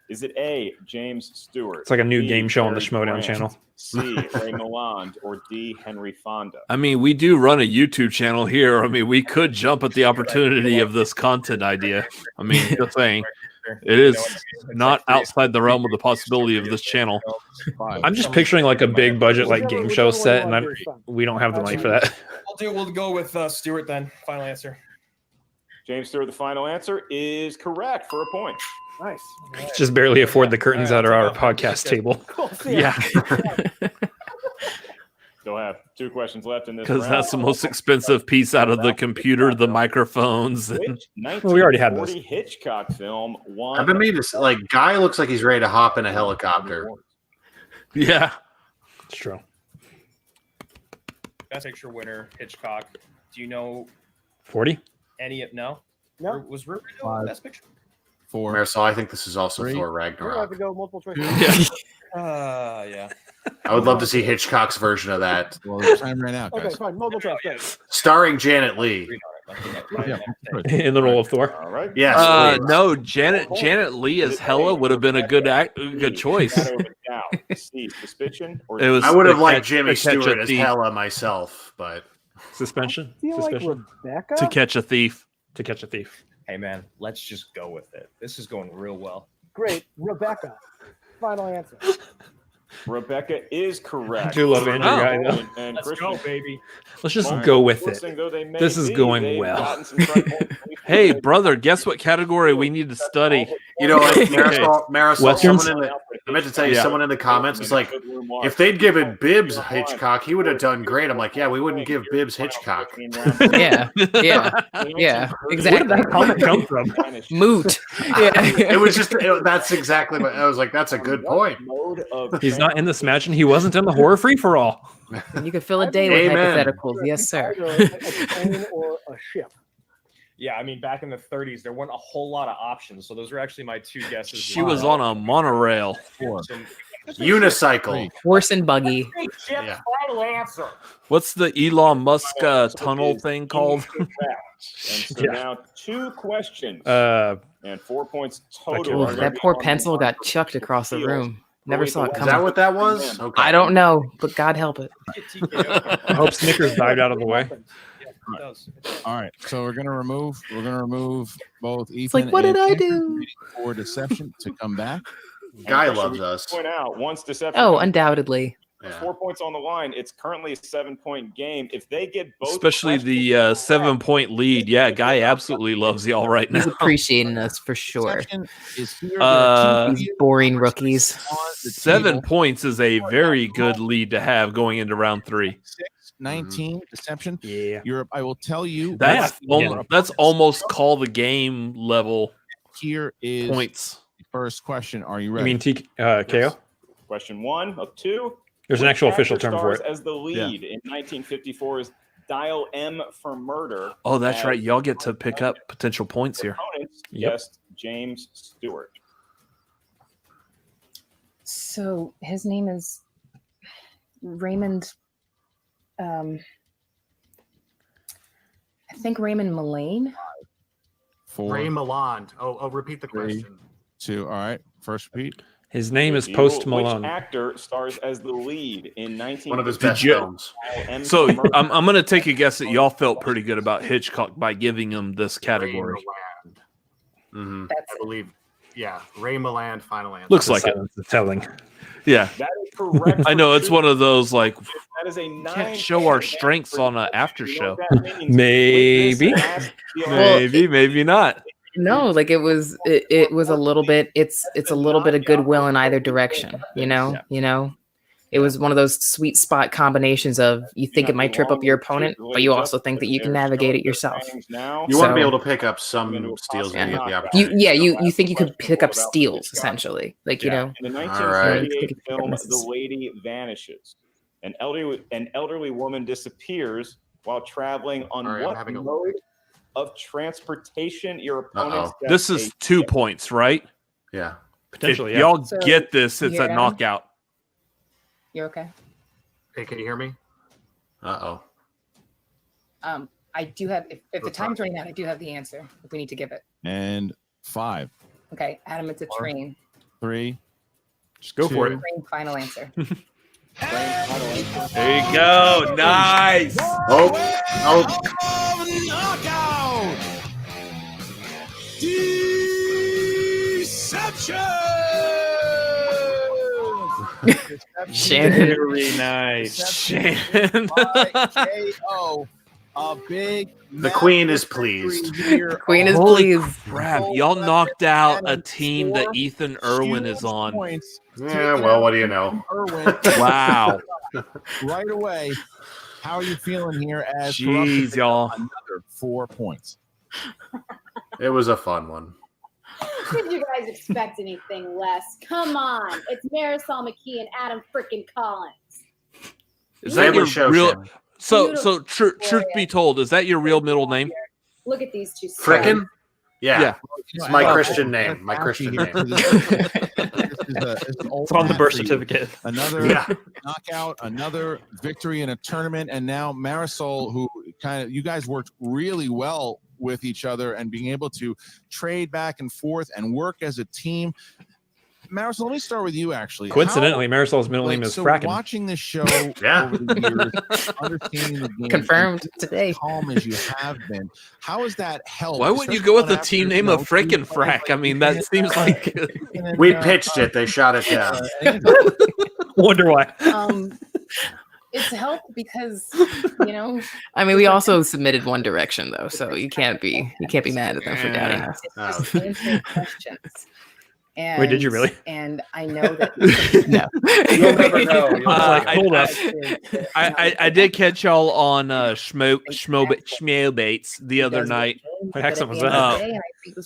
Is it A, James Stewart? It's like a new B, game show on the Cary Schmoedown Grant, channel. C, Ray Milland, or D, Henry Fonda? I mean, we do run a YouTube channel here. I mean, we could jump at the opportunity of this content idea. I mean, just saying, it is not outside the realm of the possibility of this channel. I'm just picturing like a big budget like game show set, and we don't have the money for that. We'll go with Stewart then. Final answer. James Stewart, the final answer is correct for a point. Nice. Just barely afford the curtains out of our podcast table. Cool. Yeah. Still have 2 questions left in this Because round. that's the most expensive piece out of the computer, the microphones. And, Which Well, we already had those. 1940 Hitchcock film won? I've been meaning to like Guy looks like he's ready to hop in a helicopter. yeah. It's true. Best Picture winner, Hitchcock. Do you know 40? any of no? No. Was Riverdale Best Picture? 4. Marisol, I think this is also 3. Thor We're gonna have Ragnarok. to go multiple choice. Yeah. I would love to see Hitchcock's version of that, Well, the time ran out, Okay, guys. fine. Multiple choice. Great. starring Janet Leigh. Yeah, good. In the role of Thor? All right. Yes, please. no, Janet Leigh as Hella would have been a good choice. Shadow of a Doubt, C, Suspicion, or It was I would have to liked catch- Jimmy to catch Stewart a as thief. Hella myself, but Suspension? I feel like Suspicion? Rebecca. To catch a thief. To catch a thief. Hey man, let's just go with it. This is going real well. Great. Rebecca. Final answer. Rebecca is correct. I do love Andrew Ghai, though. And Let's Christian, go, baby. Let's just Well, go with it. listening though they may This is be, going they've well. gotten some strike points. Hey, brother, guess what category we need to study? you know, like Marisol, Westerns? someone in the, I meant to tell you, Yeah. someone in the comments was like, if they'd given Bibbs Hitchcock, he would have done great. I'm like, yeah, we wouldn't give Bibbs Hitchcock. Yeah. Yeah. Yeah. Exactly. Where did that comment come from? Moot. Yeah. It was just that's exactly what I was like. That's a good point. He's not in this match, and he wasn't in the horror free for all. You could fill a day with Amen. hypotheticals. Yes, sir. Either a plane or a ship. Yeah, I mean, back in the 30s, there weren't a whole lot of options. So those are actually my 2 guesses. She was on a monorail. 4. Unicycle. Horse and buggy. Yeah. Final answer. What's the Elon Musk tunnel thing called? And so Yeah. now 2 questions Uh, and 4 points Ooh, total. are That gonna be poor on pencil the got chucked across the room. Never saw it Is coming. that what that was? Okay. I don't know, but God help it. I hope Snickers dived out of the way. All right, so we're gonna remove both Ethan. It's like, what did and I Andrew do? for deception to come back? Guy And loves should we us. Point out once deception. Oh, comes undoubtedly. Yeah. 4 points on the line. It's currently a 7-point game. If they get both, Especially the 7-point lead. Yeah, Guy absolutely loves y'all right now. He's appreciating us for sure. Deception is here. There are two These videos boring rookies. on the 7 table. points is a very good lead to have going into round 3. 19 deception. Yeah. Europe. I will tell you. That's almost call the game level Here is points. the first question. Are you You ready? mean KO? Question 1 of 2. There's an Which actual official actor term for stars it. As the lead in 1954's Dial M for Murder. Oh, that's as right. Y'all get to pick up potential points here. opponents Yep. guessed James Stewart. So his name is Raymond. I think Raymond Mullane. 4, Ray Milland. Oh, repeat the 3, question. 2. All right, first repeat. His name is Post Malone. Which actor stars as the lead in 19? One of his best films. So I'm going to take a guess that y'all felt pretty good about Hitchcock by giving him this category. I believe. Yeah, Ray Milland. Final answer. Looks like it. Telling. Yeah. That is correct. I know it's one of those like That is a 9. can't show our strengths on an after show. Maybe. Maybe not. No, like it was a little bit. It's a little bit of goodwill in either direction. You know. It was one of those sweet spot combinations of you think it might trip up your opponent, but you also think that you can navigate it yourself. You want to be able to pick up some steals when you get the opportunity. You think you could pick up steals essentially, like you know. In the 1978 film, The Lady Vanishes. An elderly woman disappears while traveling on what mode of transportation your opponent's death This is 2 points, right? Yeah. Potentially, If yeah. y'all So, get this, it's you a hear that? knockout. You're okay. Hey, can you hear me? I do have. If the time's running out, I do have the answer. If we need to give it. And 5, Okay, Adam, it's a train. 3. Just go for it. Train. Final answer. There you go. Nice. Knockout! Deception! Shannon. Very nice. Shannon. KO. A big. The Queen is pleased. Queen is Holy pleased. crap. Y'all knocked out a team that Ethan Erwin is on. Yeah, well, what do you know? Wow. Right away. How are you feeling here as Jeez, y'all. Another 4 points. It was a fun one. Did you guys expect anything less? Come on. It's Marisol McKee and Adam frickin' Collins. Is that your real? Shannon. So truth be told, is that your real middle name? Look at these two. Frickin'? Yeah. Yeah. It's my Christian name. My Christian name. It's on the birth certificate. Another knockout, another victory in a tournament, and now Marisol, who you guys worked really well with each other and being able to trade back and forth and work as a team. Marisol, let me start with you. Actually, Coincidentally, Marisol's middle name is Fracken. Watching this show over the years, understanding the game, Confirmed today. Calm as you have been, how has that helped? Why wouldn't you go with the team name of Frickin' Frack? I mean, that seems like we pitched it. They shot it down. Wonder why. It's helped because I mean, we also submitted One Direction though, so you can't be mad at them for doubting us. It's just answering questions. And, Wait, did you really? And I know that. No. You'll never know. Hold up. I did catch y'all on Schmoebates the other night. What heck was that?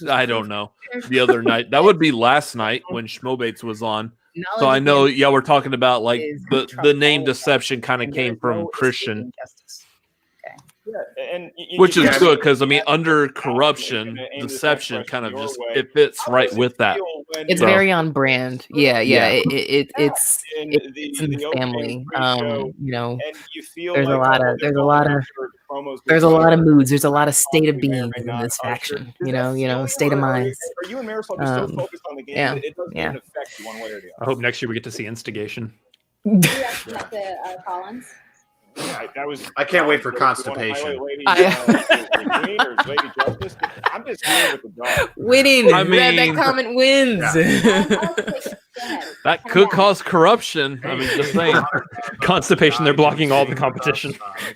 I don't know. The other night. That would be last night when Schmoebates was on. So I know y'all were talking about like the name deception kind of came from Christian. And Which is good because I mean, under corruption, deception kind of just it fits right with that. It's very on brand. Yeah. It's in the family. There's a lot of moods. There's a lot of state of being in this faction. State of mind. Are you and Marisol just so focused on the game that it doesn't even affect you one way or the I hope next year we get to see instigation. Collins. I can't wait for constipation. I'm just here with the dog. Winning. I mean, that comment wins. That could cause corruption. I mean, just saying. Constipation. They're blocking all the competition.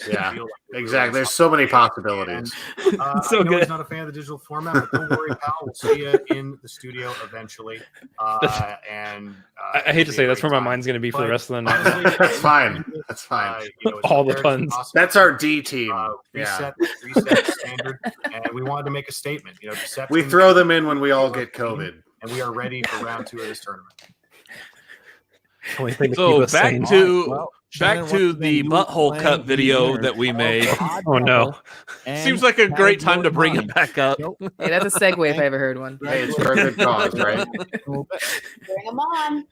Yeah, exactly. There's so many possibilities. So good. He's not a fan of the digital format, but don't worry, pal. We'll see you in the studio eventually. I hate to say that's where my mind's going to be for the rest of the night. That's fine. That's fine. All the puns. That's our D team. Reset standard, and we wanted to make a statement. Deception. We throw them in when we all get COVID, and we are ready for round 2 of this tournament. So back to the butthole cut video that we made. Oh no! Seems like a great time to bring it back up. Hey, that's a segue if I ever heard one. Hey, it's for a good cause, right? Bring them on.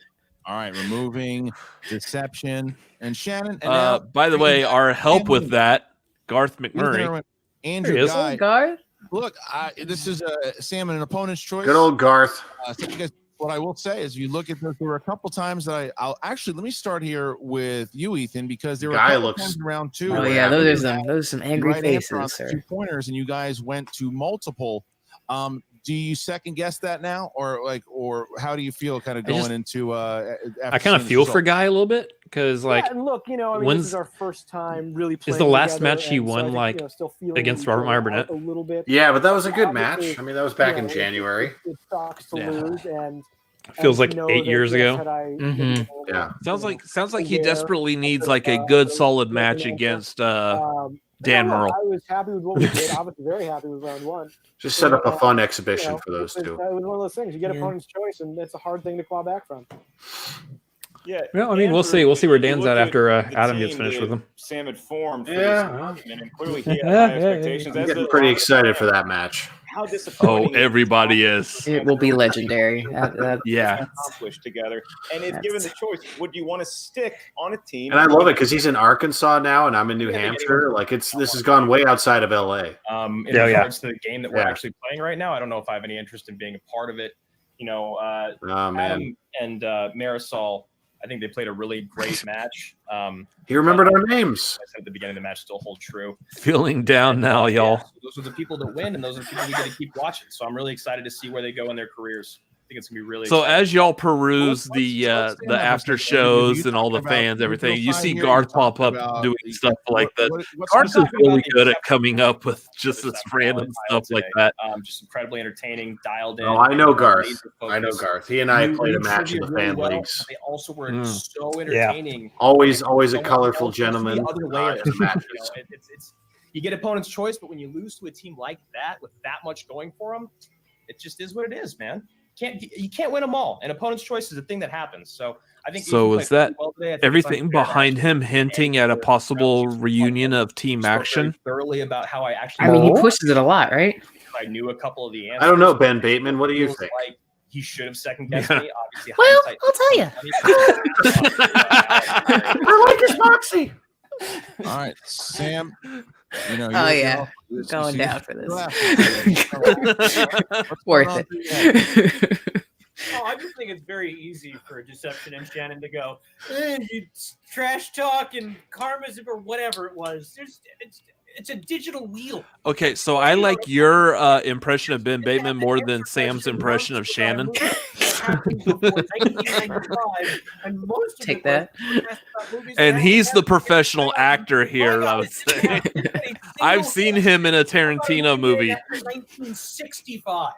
All right, removing deception and Shannon. And now, by the way, our help with that, Garth McMurray. Andrew Ghai. Hey, Garth. Look, this is Sam and an opponent's choice. Good old Garth. So you guys, what I will say is, you look at this, there were a couple times that I'll actually, let me start here with you, Ethan, because there were a couple times in round 2. Oh yeah, those are some angry faces, sir. 2 pointers, and you guys went to multiple. Do you second guess that now, or how do you feel kind of going into? I kind of feel for Ghai a little bit because, like, and look, you know, I mean, this is our first time really playing. Is the last together, match he and so I won think, like you know, still feeling against Robert Meyer Burnett? a little bit. Yeah, but that was a good match. Obviously, I mean, that was back in you know, January. It sucks to lose, and Feels like know 8 that, years yes, ago. had I, Mhm. Yeah. Sounds like he desperately needs like a good solid match against Dan Merle. I was happy with what we did. I was very happy with round 1. Just set up a fun You exhibition know, for those it two. was one of those things. You get opponent's choice, and it's a hard thing to claw back from. Yeah. Well, I mean, we'll see. We'll see where Dan's at after Adam gets team finished with him. Sam had formed for Yeah. this tournament, and clearly he had high expectations. I'm as getting did pretty a lot of excited for that match. How Oh, disappointing everybody is. It will be legendary. Yeah. accomplished together. And if given the choice, would you want to stick on a team? And I love it because he's in Arkansas now, and I'm in New Hampshire. Like this has gone way outside of LA. In regards to the game that we're actually playing right now, I don't know if I have any interest in being a part of it. You know, Adam and Marisol, I think they played a really great match. He remembered our names. I said at the beginning of the match still hold true. Feeling down now, y'all. So those are the people that win, and those are the people we get to keep watching. So I'm really excited to see where they go in their careers. I think it's gonna be really. So exciting. as y'all peruse the after shows and all the fans, everything, you see Garth pop up doing stuff like that. Garth is really good at coming up with just this random stuff like that. Just incredibly entertaining, dialed in. Oh, I know Garth. laser I know focused. Garth. He and I You played a read match in trivia the really fan well, leagues. but they also were so Yeah. entertaining. Always a No one colorful else goes to the gentleman. other layer. in the matches. You know, it's you get opponent's choice, but when you lose to a team like that with that much going for them, it just is what it is, man. You can't win them all, and opponent's choice is a thing that happens. So I think. So Ethan is played that really well today. I think it's everything unfair to behind him hinting at a possible reunion of team action? thoroughly about how I actually. I mean, he pushes it a lot, right? I knew a couple of the answers. I don't know, Ben Bateman. What do you Feels think? Like he should have second guessed me. Obviously, Well, hindsight- I'll tell you. I like his moxie. All right, Sam. You know, Oh you're- yeah, you're- going you- down for this. What's Worth going on it. Oh, I just think it's very easy for Deception and Shannon to go, it's trash talk and karmas or whatever it was. It's a digital wheel. Okay, so I like your impression of Ben Bateman more than Sam's impression of Shannon. Take that. And he's the professional actor here, I would say. I've seen him in a Tarantino movie. 1965.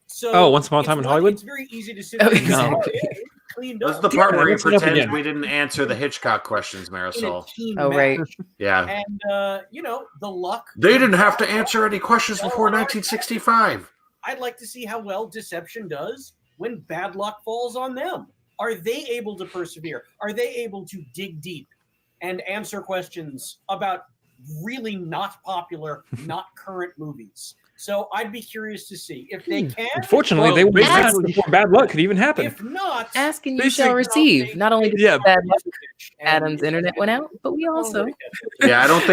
So Oh, Once Upon a Time in Hollywood? It's very easy to sit there and say, no. "Oh, yeah, it's cleaned That's up." the part where he Mix it up pretends again. we didn't answer the Hitchcock questions, Marisol. Team Oh, right. match. Yeah. And you know, the luck. They didn't have to answer any questions before 1965. I'd like to see how well Deception does when bad luck falls on them. Are they able to persevere? Are they able to dig deep and answer questions about really not popular, not current movies? So I'd be curious to see if they can. Unfortunately, they wouldn't ask before bad luck could even happen. If not, Ask and you shall receive. Not only did bad luck, Adam's internet went out, but we also. Yeah, I don't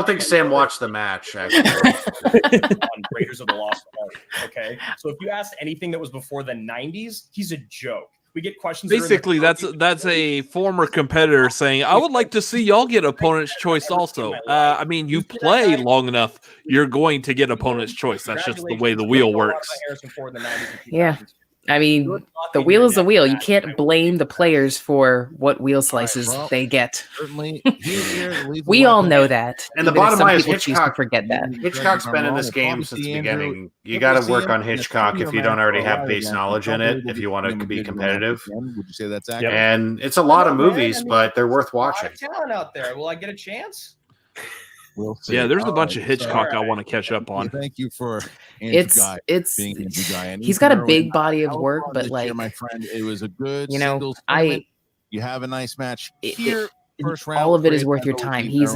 think Sam watched the match actually. on Raiders of the Lost Ark. Okay, so if you asked anything that was before the '90s, he's a joke. We get questions. that are in the Basically, that's a former competitor saying, "I would like to see y'all get opponent's choice also." I mean, you play long enough, you're going to get opponent's choice. That's just the way the wheel works. Harrison Ford in the 90s and Yeah. I mean, the wheel is the wheel. You can't blame the players for what wheel slices they get. Certainly, We all know that. And the even if bottom some line is people choose to Hitchcock. forget that. Hitchcock's been in this game since the beginning. You got to work on Hitchcock if you don't already have base knowledge in it. If you want to be competitive, Would you say that's accurate? and it's a lot of movies, but they're worth watching. talent out there. Will I get a chance? We'll see. Yeah, there's a All bunch right, of Hitchcock so- I want to catch up on. Thank you for Andrew Ghai It's being Andrew Ghai. And he's Ethan got a Erwin, big body of how work, fun but this like year, my friend, it was a good you know, singles I tournament. You have a nice match here. first round. all of it is worth your time. He's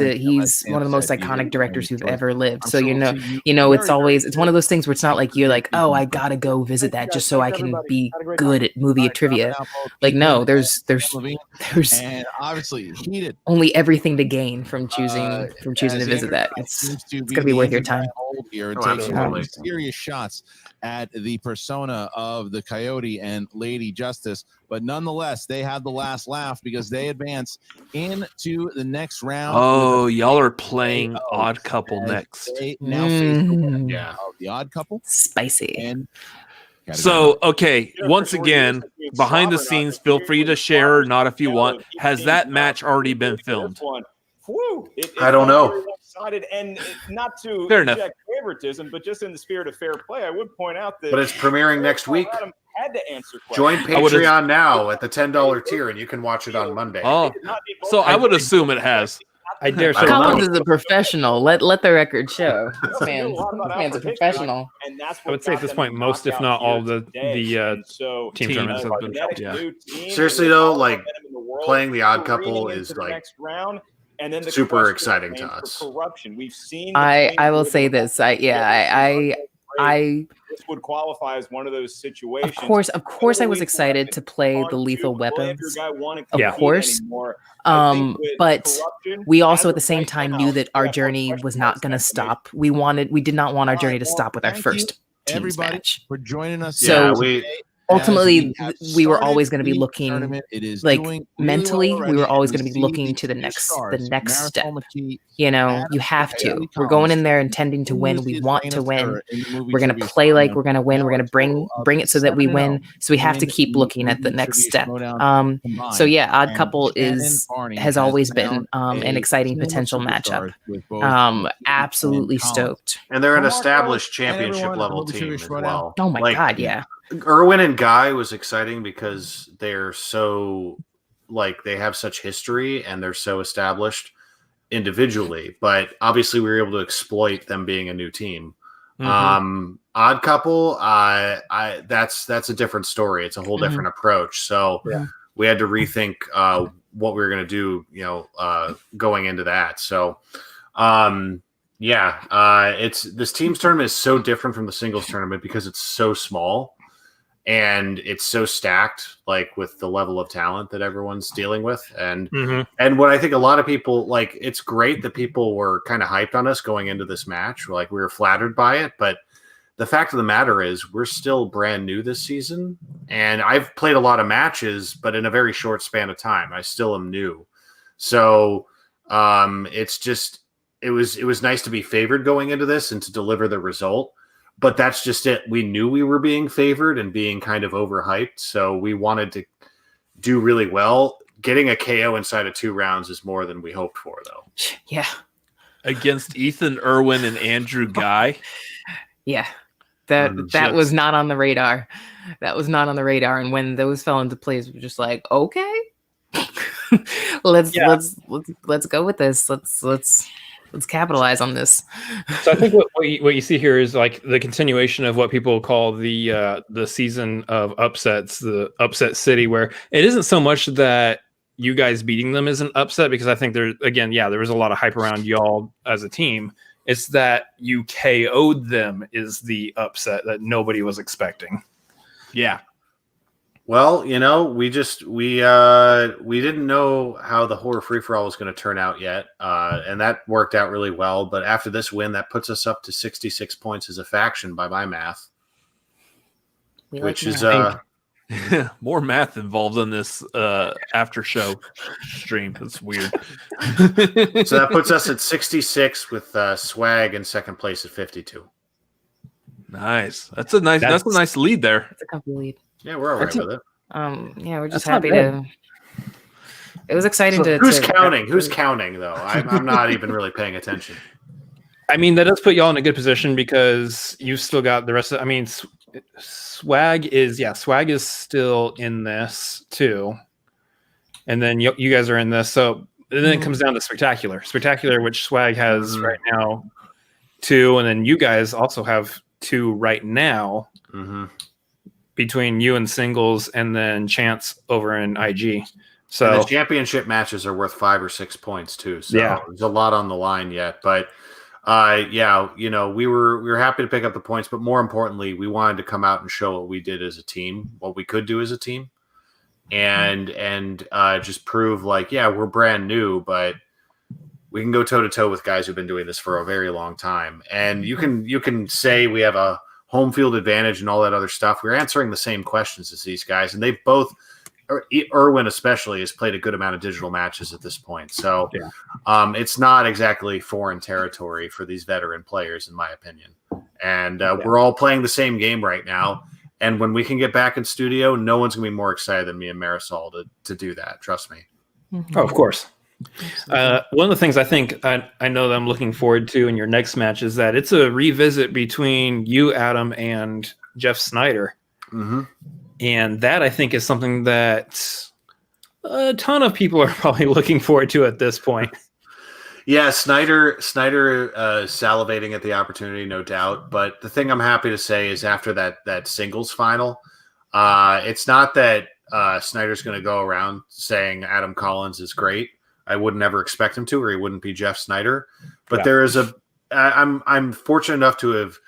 one of the most iconic directors who've ever lived. So it's one of those things where it's not like you're like, oh, I gotta go visit that just so I can be good at movie trivia. Like, no, there's and obviously heated only everything to gain from choosing to visit that. It's gonna be worth your time. Here and taking serious shots at the persona of the Coyote and Lady Justice, but nonetheless, they had the last laugh because they advance into the next round. Oh, y'all are playing Odd Couple next. They now face the Odd Couple. Spicy. And so, okay, once again, behind the scenes, feel free to share or not if you want. Has that match already been filmed? I don't know. And not to Fair enough. inject favoritism, but just in the spirit of fair play, I would point out that. But it's premiering next week. Adam had to answer Join questions. Patreon now at the $10 tier, and you can watch it on Monday. Oh, so I would assume it has. I dare say. Collins is a professional. Let the record show. This man's a professional. I would say at this point, most, if not all, the team tournaments have been filmed. Yeah. Seriously though, like playing the Odd Couple is like and then super exciting to us. Corruption. We've seen. I will say this. I this would qualify as one of those situations. Of course, I was excited to play the Lethal Weapons. Of course. But we also at the same time knew that our journey was not going to stop. We did not want our journey to stop with our first teams match for joining us. So ultimately, we were always going to be looking, like mentally, we were always going to be looking to the next step. You know, you have to. We're going in there intending to win. We want to win. We're going to play like we're going to win. We're going to bring it so that we win. So we have to keep looking at the next step. So yeah, Odd Couple has always been an exciting potential matchup. Absolutely stoked. And they're an established championship level team as well. Oh my God, yeah. Erwin and Ghai was exciting because they're so they have such history and they're so established individually, but obviously we were able to exploit them being a new team. Odd Couple, that's a different story. It's a whole different approach. So we had to rethink what we were going to do, going into that. So this teams tournament is so different from the singles tournament because it's so small. And it's so stacked, like with the level of talent that everyone's dealing with. And what I think a lot of people it's great that people were kind of hyped on us going into this match. Like we were flattered by it. But the fact of the matter is we're still brand new this season. And I've played a lot of matches, but in a very short span of time. I still am new. So it was nice to be favored going into this and to deliver the result. But that's just it. We knew we were being favored and being kind of overhyped. So we wanted to do really well. Getting a KO inside of 2 rounds is more than we hoped for, though. Yeah. Against Ethan, Erwin, and Andrew Ghai. Yeah. That was not on the radar. That was not on the radar. And when those fell into place, we were just like, okay. let's go with this. Let's capitalize on this. So I think what you see here is like the continuation of what people call the season of upsets, the upset city, where it isn't so much that you guys beating them is an upset, because I think there was a lot of hype around y'all as a team. It's that you KO'd them is the upset that nobody was expecting. Yeah. Well, we didn't know how the horror free-for-all was going to turn out yet, and that worked out really well. But after this win, that puts us up to 66 points as a faction by my math, which is more math involved in this after show stream. That's weird. So that puts us at 66 with Swag in second place at 52. Nice. That's a nice lead there. It's a comfy lead. Yeah, we're all right with it. We're just happy to. It was exciting to. Who's counting? Who's counting though? I'm not even really paying attention. I mean, that does put y'all in a good position because you've still got the rest of. I mean, Swag is still in this too, and then you guys are in this. So then it comes down to Spectacular, which Swag has right now 2, and then you guys also have 2 right now. Between you and singles, and then Chance over in IG. So and the championship matches are worth 5 or 6 points too. So there's a lot on the line yet. But we were happy to pick up the points, but more importantly, we wanted to come out and show what we did as a team, what we could do as a team, and just prove we're brand new, but we can go toe to toe with guys who've been doing this for a very long time. And you can say we have a home field advantage and all that other stuff. We're answering the same questions as these guys, and they've both. Erwin especially has played a good amount of digital matches at this point. So it's not exactly foreign territory for these veteran players, in my opinion. And we're all playing the same game right now. And when we can get back in studio, no one's going to be more excited than me and Marisol to do that. Trust me. Oh, of course. One of the things I think I know that I'm looking forward to in your next match is that it's a revisit between you, Adam, and Jeff Snyder. Mm-hmm. And that, I think, is something that a ton of people are probably looking forward to at this point. Yeah, Snyder salivating at the opportunity, no doubt. But the thing I'm happy to say is after that singles final, it's not that Snyder's going to go around saying Adam Collins is great. I would never expect him to, or he wouldn't be Jeff Snyder. But there is I'm fortunate enough to have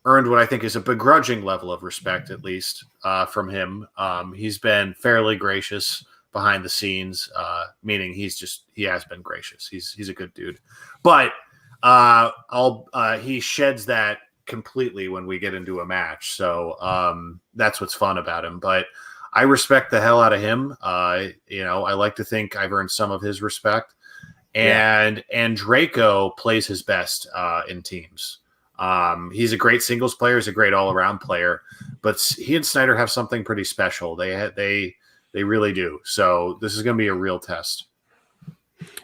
earned what I think is a begrudging level of respect, at least from him. He's been fairly gracious behind the scenes, meaning he has been gracious. He's a good dude, but he sheds that completely when we get into a match. So that's what's fun about him. But I respect the hell out of him. I like to think I've earned some of his respect, and Draco plays his best in teams. He's a great singles player. He's a great all-around player, but he and Snyder have something pretty special. They really do. So this is going to be a real test.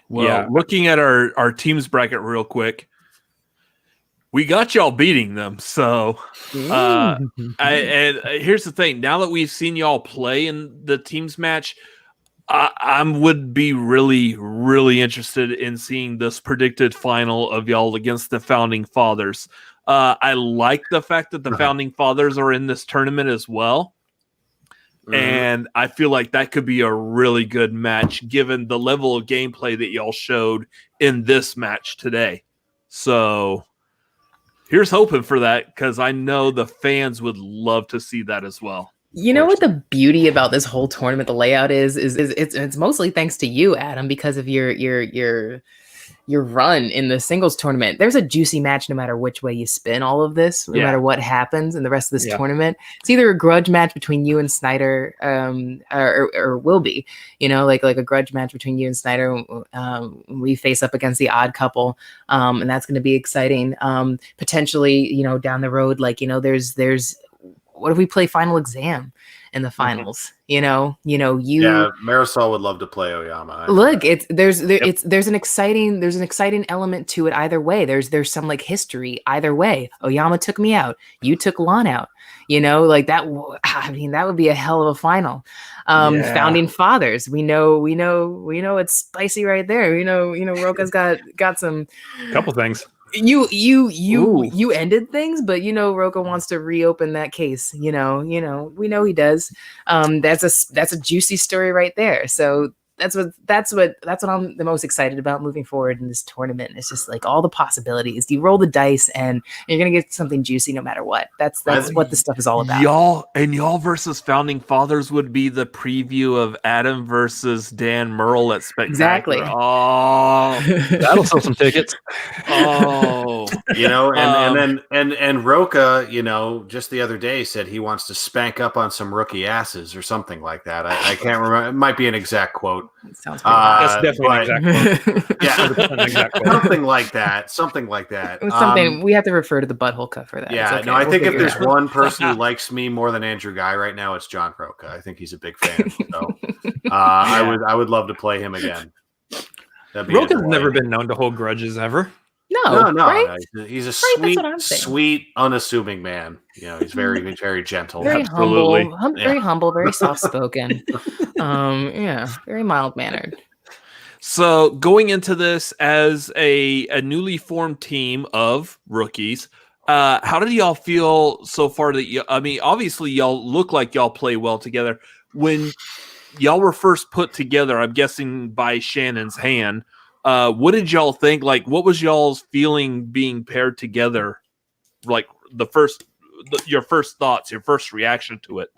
Well, looking at our teams bracket real quick, we got y'all beating them. So, and here's the thing: now that we've seen y'all play in the teams match, I would be really, really interested in seeing this predicted final of y'all against the Founding Fathers. I like the fact that the Founding Fathers are in this tournament as well. Mm-hmm. And I feel like that could be a really good match given the level of gameplay that y'all showed in this match today. So here's hoping for that, because I know the fans would love to see that as well. You know what the beauty about this whole tournament, the layout is it's mostly thanks to you, Adam, because of your run in the singles tournament. There's a juicy match no matter which way you spin all of this, no matter what happens in the rest of this tournament. It's either a grudge match between you and Snyder, or will be, like a grudge match between you and Snyder. We face up against the odd couple, and that's going to be exciting. Potentially, down the road, there's what if we play Final Exam in the finals? Marisol would love to play Oyama. Look, there's an exciting element to it either way. There's some history either way. Oyama took me out. You took Lon out. That. I mean, that would be a hell of a final. Founding Fathers. We know it's spicy right there. Roka's got some couple things. You ended things, but Roka wants to reopen that case. We know he does. That's a juicy story right there. So that's what I'm the most excited about moving forward in this tournament. It's just all the possibilities. You roll the dice and you're gonna get something juicy no matter what. That's what this stuff is all about. Y'all versus Founding Fathers would be the preview of Adam versus Dan Merle at Spectacular. Exactly. Oh, that'll sell some tickets. Oh, and Roka, just the other day said he wants to spank up on some rookie asses or something like that. I can't remember. It might be an exact quote. Sounds that's definitely an exact quote. Yeah, exact quote. something like that. Something we have to refer to the butthole cut for that. Yeah, okay. I think if there's one person who likes me more than Andrew Ghai right now, it's John Roka. I think he's a big fan. So I would love to play him again. Roka's never been known to hold grudges ever. No, right? He's a Right, sweet, unassuming man. He's very, very gentle. Very Absolutely. humble, very humble, very soft-spoken. Very mild-mannered. So going into this as a newly formed team of rookies, how did y'all feel so far? Obviously y'all look like y'all play well together. When y'all were first put together, I'm guessing by Shannon's hand. What did y'all think? Like, what was y'all's feeling being paired together? Like your first thoughts, your first reaction to it.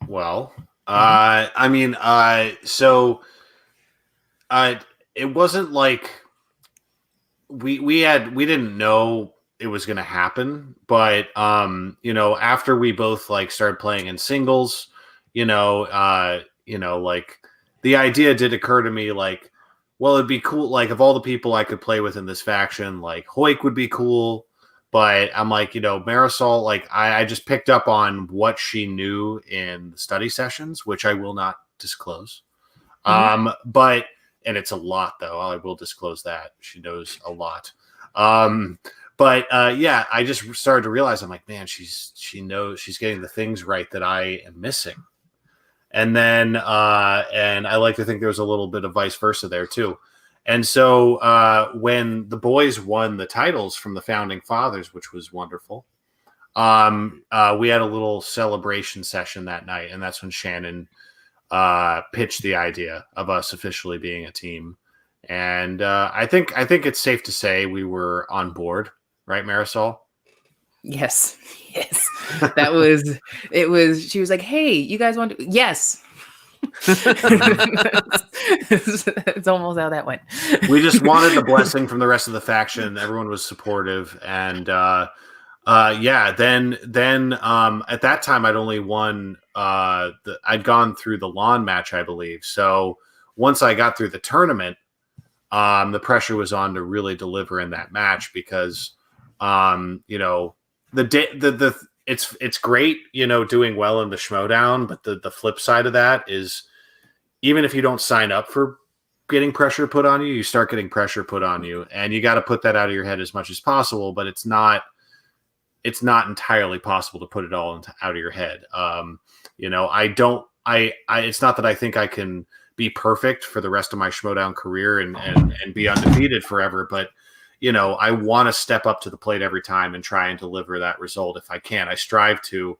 Well, it wasn't like we didn't know it was going to happen, but after we both like started playing in singles, like the idea did occur to me, like, well, it'd be cool, like, of all the people I could play with in this faction, like Hoik would be cool. But I'm like, Marisol, like I just picked up on what she knew in the study sessions, which I will not disclose. And it's a lot, though. I will disclose that. She knows a lot. I just started to realize, I'm like, man, she knows, she's getting the things right that I am missing. And then, and I like to think there was a little bit of vice versa there too. And so when the boys won the titles from the founding fathers, which was wonderful, we had a little celebration session that night, and that's when Shannon pitched the idea of us officially being a team. And I think it's safe to say we were on board, right, Marisol? Yes. That was it. She was like, "Hey, you guys want to?" Yes. It's almost how that went. We just wanted the blessing from the rest of the faction. Everyone was supportive, and then at that time I'd only won I'd gone through the lawn match, I believe. So once I got through the tournament, the pressure was on to really deliver in that match, because it's great, doing well in the Schmoedown, but the flip side of that is, even if you don't sign up for getting pressure put on you, you start getting pressure put on you, and you got to put that out of your head as much as possible. But it's not entirely possible to put it all out of your head. It's not that I think I can be perfect for the rest of my Schmoedown career and be undefeated forever, but I want to step up to the plate every time and try and deliver that result if I can. I strive to,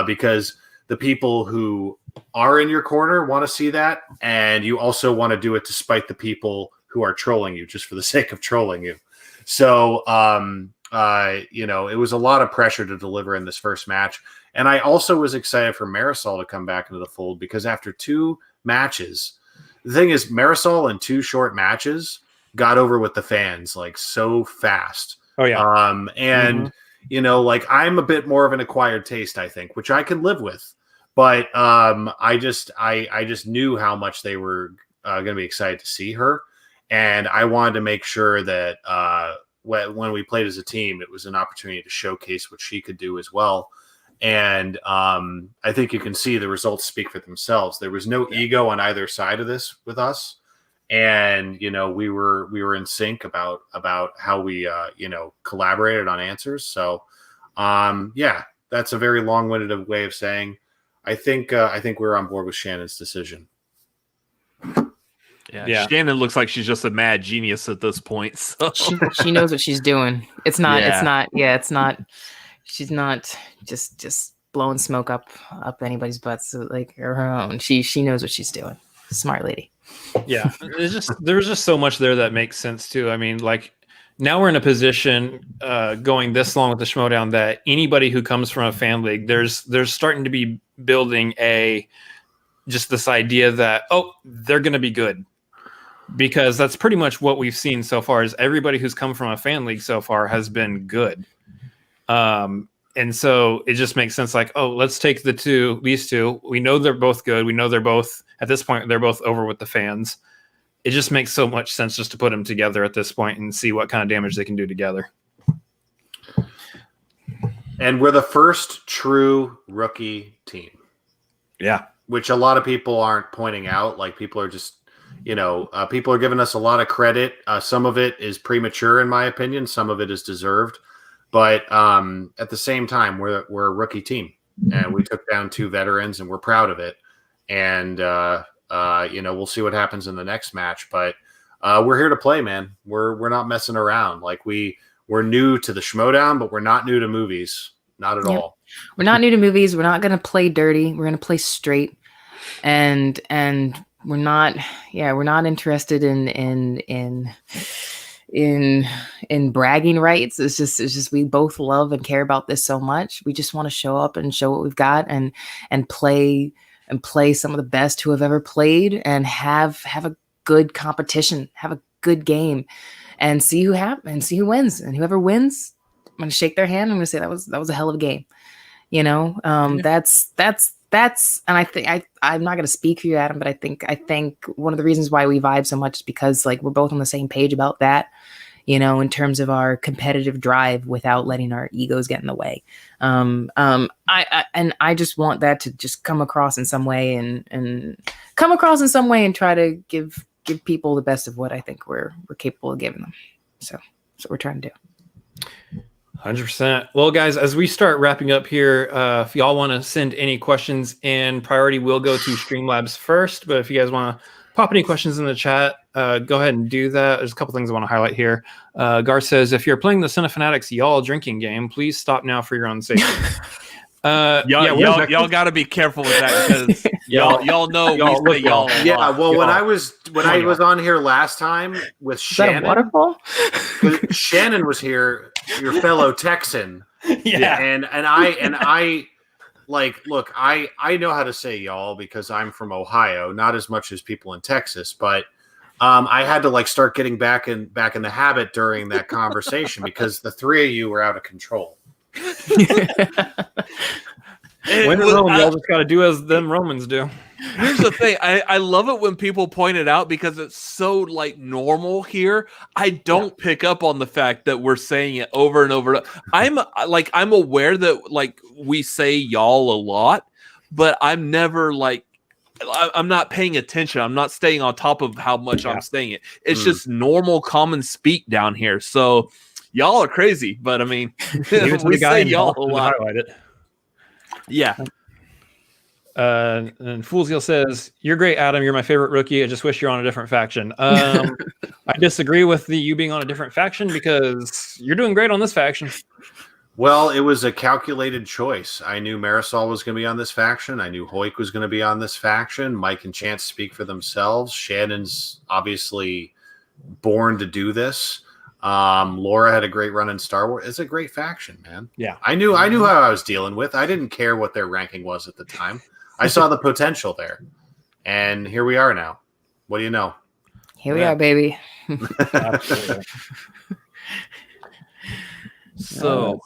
because the people who are in your corner want to see that, and you also want to do it despite the people who are trolling you just for the sake of trolling you. So, it was a lot of pressure to deliver in this first match. And I also was excited for Marisol to come back into the fold, because after 2 matches, the thing is, Marisol in 2 short matches got over with the fans like so fast. Oh yeah. Like, I'm a bit more of an acquired taste, I think, which I can live with. But I just knew how much they were going to be excited to see her, and I wanted to make sure that when we played as a team, it was an opportunity to showcase what she could do as well. And I think you can see the results speak for themselves. There was no ego on either side of this with us. And we were in sync about how we collaborated on answers. So that's a very long-winded way of saying I think we're on board with Shannon's decision. Yeah. Shannon looks like she's just a mad genius at this point. So. She knows what she's doing. She's not just blowing smoke up anybody's butts like her own. She knows what she's doing. Smart lady. Yeah, there was just so much there that makes sense too. I mean, like, now we're in a position going this long with the Schmoedown that anybody who comes from a fan league, there's starting to be building just this idea that, they're going to be good, because that's pretty much what we've seen so far. Is everybody who's come from a fan league so far has been good. And so it just makes sense, like, let's take these two. We know they're both good. We know they're both, at this point, they're both over with the fans. It just makes so much sense just to put them together at this point and see what kind of damage they can do together. And we're the first true rookie team. Yeah. Which a lot of people aren't pointing out. Like, people are just, people are giving us a lot of credit. Some of it is premature, in my opinion. Some of it is deserved. But at the same time, we're a rookie team, and we took down 2 veterans, and we're proud of it. And we'll see what happens in the next match. But we're here to play, man. We're not messing around. Like, we're new to the Schmoedown, but we're not new to movies. Not at Yep. all. We're not new to movies. We're not going to play dirty. We're going to play straight. And we're not interested in bragging rights. It's just we both love and care about this so much. We just want to show up and show what we've got and play some of the best who have ever played and have a good competition, have a good game, and see who wins. And whoever wins, I'm gonna shake their hand. I'm gonna say that was a hell of a game. That's and I think I'm not gonna speak for you, Adam, but I think one of the reasons why we vibe so much is because like we're both on the same page about that, in terms of our competitive drive without letting our egos get in the way. I just want that to just come across in some way and try to give people the best of what I think we're capable of giving them. So that's what we're trying to do. 100%. Well, guys, as we start wrapping up here, if y'all want to send any questions in, priority will go to Streamlabs first. But if you guys want to pop any questions in the chat, go ahead and do that. There's a couple things I want to highlight here. Garth says, if you're playing the Cinefanatics Y'all drinking game, please stop now for your own safety. Y'all got to be careful with that because y'all know we say y'all. Yeah, well, when I was on here last time with Shannon, waterfall? Shannon was here, your fellow Texan. Yeah, and I like, look, I know how to say y'all because I'm from Ohio, not as much as people in Texas, but I had to like start getting back in the habit during that conversation because the three of you were out of control. When in Rome, y'all just got to do as them Romans do. Here's the thing. I love it when people point it out because it's so like normal here. I don't pick up on the fact that we're saying it over and over. I'm aware that like we say y'all a lot, but I'm never like, I'm not paying attention. I'm not staying on top of how much I'm saying it. It's just normal common speak down here. So y'all are crazy, but I mean, we say y'all a lot. Yeah. And Foolsgill says, "You're great, Adam. You're my favorite rookie. I just wish you're on a different faction." I disagree with you being on a different faction because you're doing great on this faction. Well, it was a calculated choice. I knew Marisol was going to be on this faction. I knew Hoik was going to be on this faction. Mike and Chance speak for themselves. Shannon's obviously born to do this. Laura had a great run in Star Wars. It's a great faction, man. Yeah. I knew how I was dealing with. I didn't care what their ranking was at the time. I saw the potential there. And here we are now. What do you know? Here we are, baby. Absolutely. So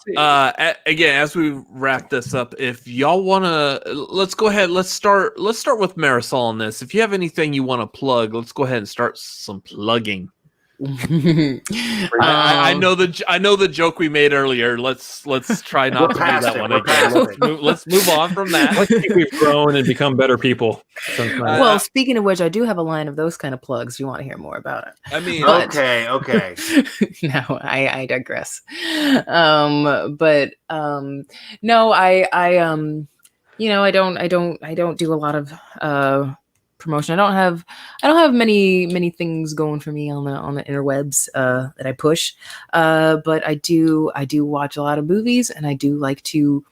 again, as we wrap this up, if y'all want to, let's go ahead. Let's start with Marisol on this. If you have anything you want to plug, let's go ahead and start some plugging. I know the joke we made earlier. Let's try not to do that one again. Let's move on from that. I think we've grown and become better people. Well, speaking of which, I do have a line of those kind of plugs. If you want to hear more about it, I mean, okay. No, I digress. No, I don't do a lot of promotion. I don't have many things going for me on the interwebs that I push, but I do watch a lot of movies, and I do like to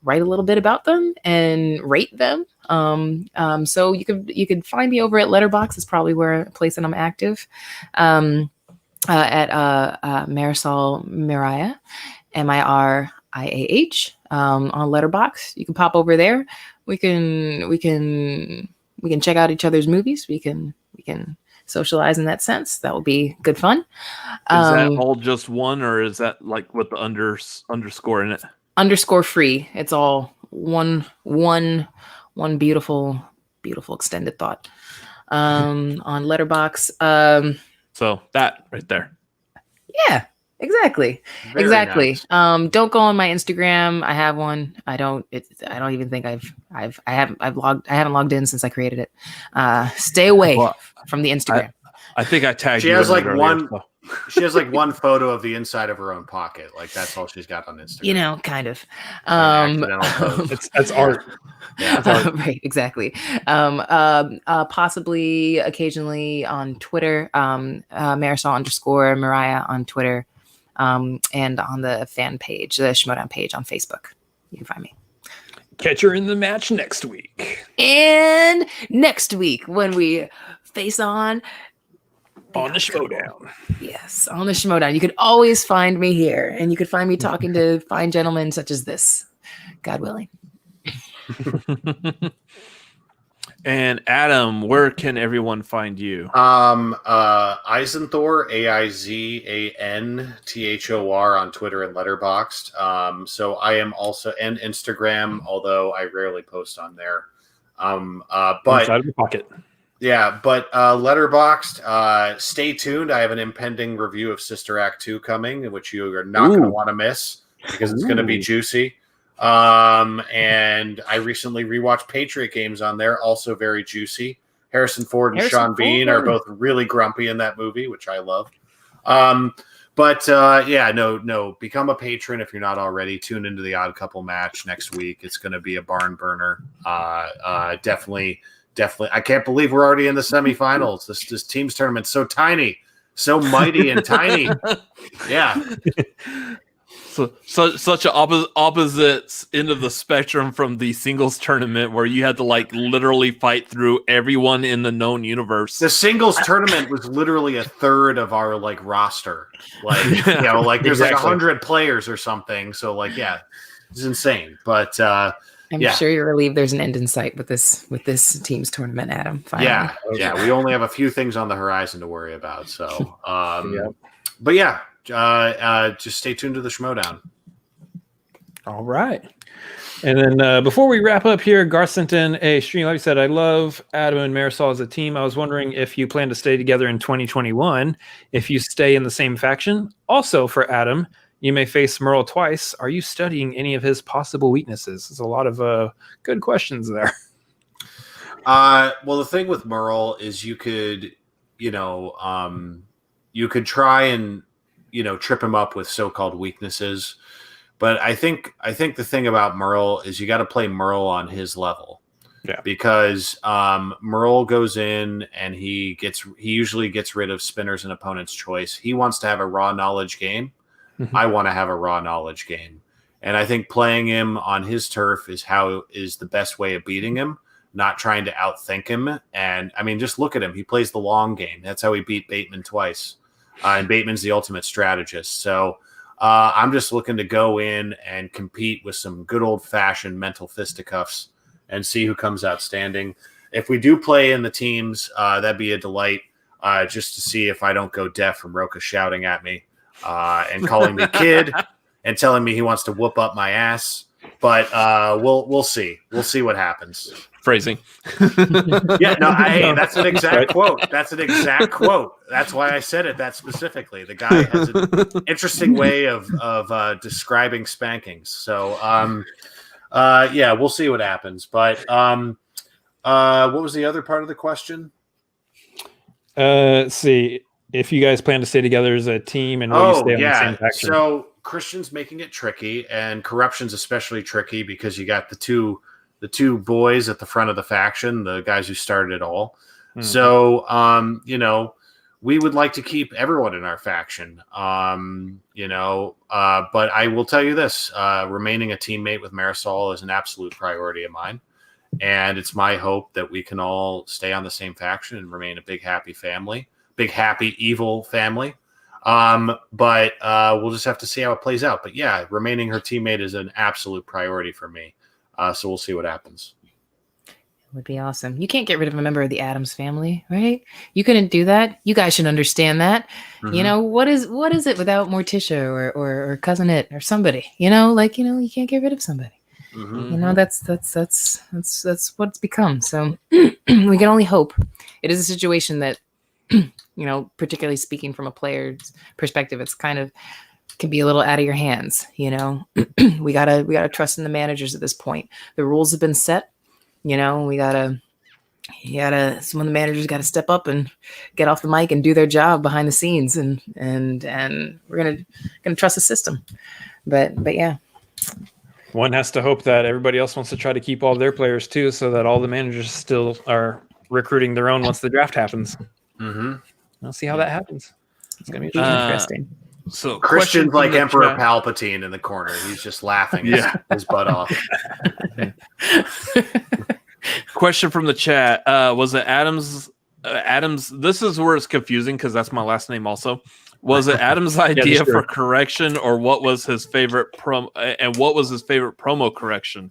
write a little bit about them and rate them. So you could find me over at Letterboxd. Is probably a place that I'm active. At Marisol Mariah, MIRIAH, on Letterboxd. You can pop over there. We can check out each other's movies. We can socialize in that sense. That will be good fun. Is that all just one, or is that like with the underscore in it? Underscore free. It's all one beautiful extended thought. On Letterboxd. So that right there. Yeah. Exactly. Very exactly. nice. Don't go on my Instagram. I have one. I don't even think I haven't logged in since I created it. Stay away from the Instagram. I think I tagged She you has in like it earlier, one. so. She has like one photo of the inside of her own pocket. Like that's all she's got on Instagram. Kind of. Accidental post. That's art. Yeah, it's art. Right, exactly. Possibly occasionally on Twitter, Marisol_Mariah on Twitter, and on the fan page, the Schmoedown page on Facebook. You can find me. Catch her in the match next week. And next week when we face on the Schmoedown. Yes, on the Schmoedown. You could always find me here, and you could find me talking to fine gentlemen such as this, God willing. And Adam, where can everyone find you? Eisenthor, AIZANTHOR on Twitter and Letterboxd. So I am also and Instagram, although I rarely post on there. But inside of your pocket. Yeah, but Letterboxd, stay tuned. I have an impending review of Sister Act 2 coming, which you are not going to want to miss because it's going to be juicy. And I recently rewatched Patriot Games on there, also very juicy. Harrison Ford and Sean Bean are both really grumpy in that movie, which I love. Become a patron if you're not already. Tune into the Odd Couple match next week. It's going to be a barn burner. Definitely. I can't believe we're already in the semifinals. This team's tournament's so tiny, so mighty and tiny. Yeah. So such an opposite end of the spectrum from the singles tournament where you had to literally fight through everyone in the known universe. The singles tournament was literally a third of our roster. There's 100 players or something. So it's insane. But I'm sure you're relieved there's an end in sight with this team's tournament, Adam. Finally. Yeah. We only have a few things on the horizon to worry about. So, but yeah. Just stay tuned to the Schmoedown. All right. And then before we wrap up here, Garth sent in a stream. Like I said, I love Adam and Marisol as a team. I was wondering if you plan to stay together in 2021, if you stay in the same faction. Also for Adam, you may face Merle twice. Are you studying any of his possible weaknesses? There's a lot of good questions there. Well, the thing with Merle is you could try and trip him up with so-called weaknesses. But I think the thing about Merle is you got to play Merle on his level. Yeah. Because Merle goes in and he usually gets rid of spinners and opponent's choice. He wants to have a raw knowledge game. Mm-hmm. I want to have a raw knowledge game. And I think playing him on his turf is the best way of beating him, not trying to outthink him. And I mean, just look at him. He plays the long game. That's how he beat Bateman twice. And Bateman's the ultimate strategist. So I'm just looking to go in and compete with some good old-fashioned mental fisticuffs and see who comes out standing. If we do play in the teams, that'd be a delight just to see if I don't go deaf from Roka shouting at me and calling me kid and telling me he wants to whoop up my ass. But we'll see. We'll see what happens. Phrasing. That's an exact quote. That's an exact quote. That's why I said it that specifically. The guy has an interesting way of describing spankings. So, we'll see what happens. But what was the other part of the question? Let's see. If you guys plan to stay together as a team and will you stay on the same faction? So Christian's making it tricky, and corruption's especially tricky because you got the two boys at the front of the faction, the guys who started it all. Mm-hmm. So, we would like to keep everyone in our faction, but I will tell you this, remaining a teammate with Marisol is an absolute priority of mine. And it's my hope that we can all stay on the same faction and remain a big, happy family, big, happy, evil family. But we'll just have to see how it plays out. But yeah, remaining her teammate is an absolute priority for me. So we'll see what happens. It would be awesome. You can't get rid of a member of the Addams family, right? You couldn't do that. You guys should understand that. Mm-hmm. What is it without Morticia or Cousin It or somebody? You can't get rid of somebody. Mm-hmm. That's what it's become. So we can only hope. It is a situation that, particularly speaking from a player's perspective, it's kind of can be a little out of your hands. We gotta trust in the managers at this point. The rules have been set. Some of the managers got to step up and get off the mic and do their job behind the scenes, and we're gonna trust the system. But yeah. One has to hope that everybody else wants to try to keep all of their players too, so that all the managers still are recruiting their own once the draft happens. Mm-hmm. We'll see how that happens. It's going to be interesting. So Christian's like from the Emperor chat. Palpatine in the corner. He's just laughing his butt off. Question from the chat. Was it Adams? Adams. This is where it's confusing because that's my last name also. Was it Adam's idea for correction, or what was his favorite and what was his favorite promo correction?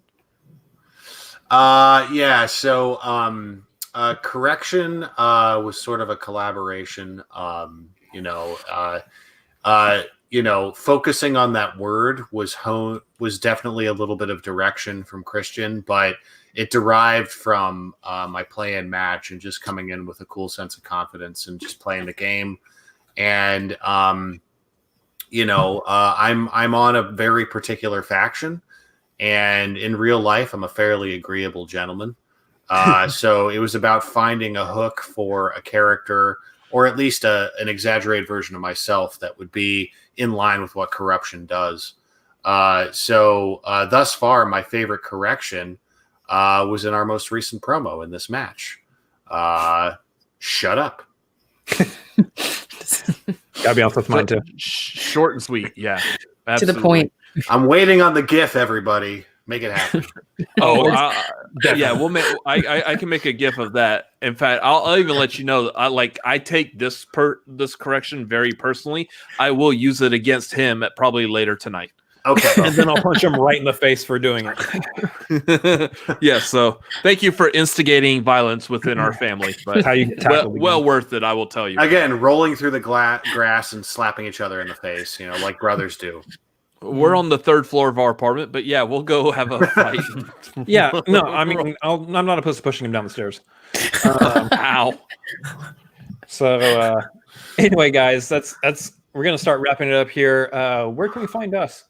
Yeah. So correction was sort of a collaboration. Focusing on that word was definitely a little bit of direction from Christian, but it derived from my play-in match and just coming in with a cool sense of confidence and just playing the game. And I'm on a very particular faction, and in real life, I'm a fairly agreeable gentleman. So it was about finding a hook for a character, or at least an exaggerated version of myself that would be in line with what corruption does. So thus far, my favorite correction was in our most recent promo in this match. Shut up. Gotta be honest with mine too. Short and sweet, yeah. Absolutely. To the point. I'm waiting on the GIF, everybody. Make it happen. Yeah, we'll make. I can make a GIF of that. In fact, I'll even let you know. I take this correction very personally. I will use it against him probably later tonight. Okay, and then I'll punch him right in the face for doing it. Yeah. So thank you for instigating violence within our family. But how you well worth it, I will tell you. Again, rolling through the grass and slapping each other in the face, like brothers do. We're on the third floor of our apartment, but yeah, we'll go have a fight. Yeah, no, I mean, I'm not opposed to pushing him down the stairs. Ow. So, anyway, guys, that's we're gonna start wrapping it up here. Where can we find us?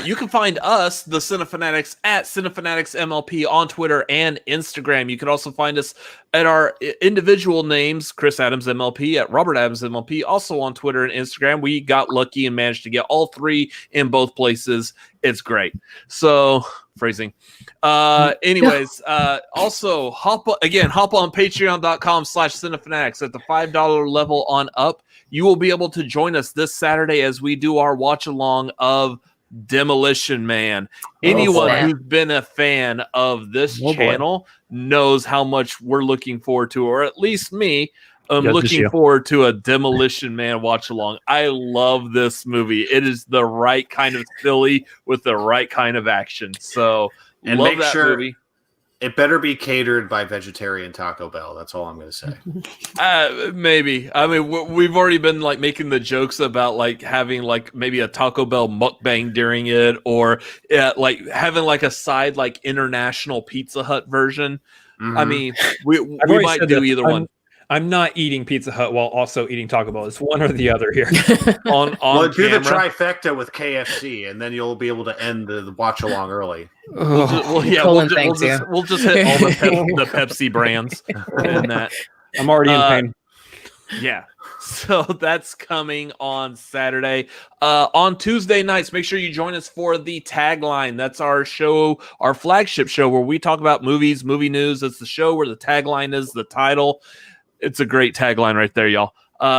You can find us, the Cinefanatics, at Cinefanatics MLP on Twitter and Instagram. You can also find us at our individual names, Chris Adams MLP, at Robert Adams MLP, also on Twitter and Instagram. We got lucky and managed to get all three in both places. It's great. So, phrasing. Anyways, also hop on patreon.com/Cinefanatics at the $5 level on up. You will be able to join us this Saturday as we do our watch along of Demolition Man. Anyone who's been a fan of this channel knows how much we're looking forward to, or at least me. I'm looking forward to a Demolition Man watch along. I love this movie. It is the right kind of silly with the right kind of action. So, and love make that sure movie. It better be catered by vegetarian Taco Bell. That's all I'm going to say. Maybe. I mean, we've already been like making the jokes about like having like maybe a Taco Bell mukbang during it, or like having like a side like international Pizza Hut version. Mm-hmm. I mean, we might do either one. I'm not eating Pizza Hut while also eating Taco Bell. It's one or the other here. Well, do the trifecta with KFC, and then you'll be able to end the watch along early. We'll just hit all the Pepsi brands and that. I'm already in pain. Yeah. So that's coming on Saturday. On Tuesday nights, make sure you join us for the Tagline. That's our show, our flagship show, where we talk about movies, movie news. It's the show where the tagline is the title. It's a great tagline right there, y'all.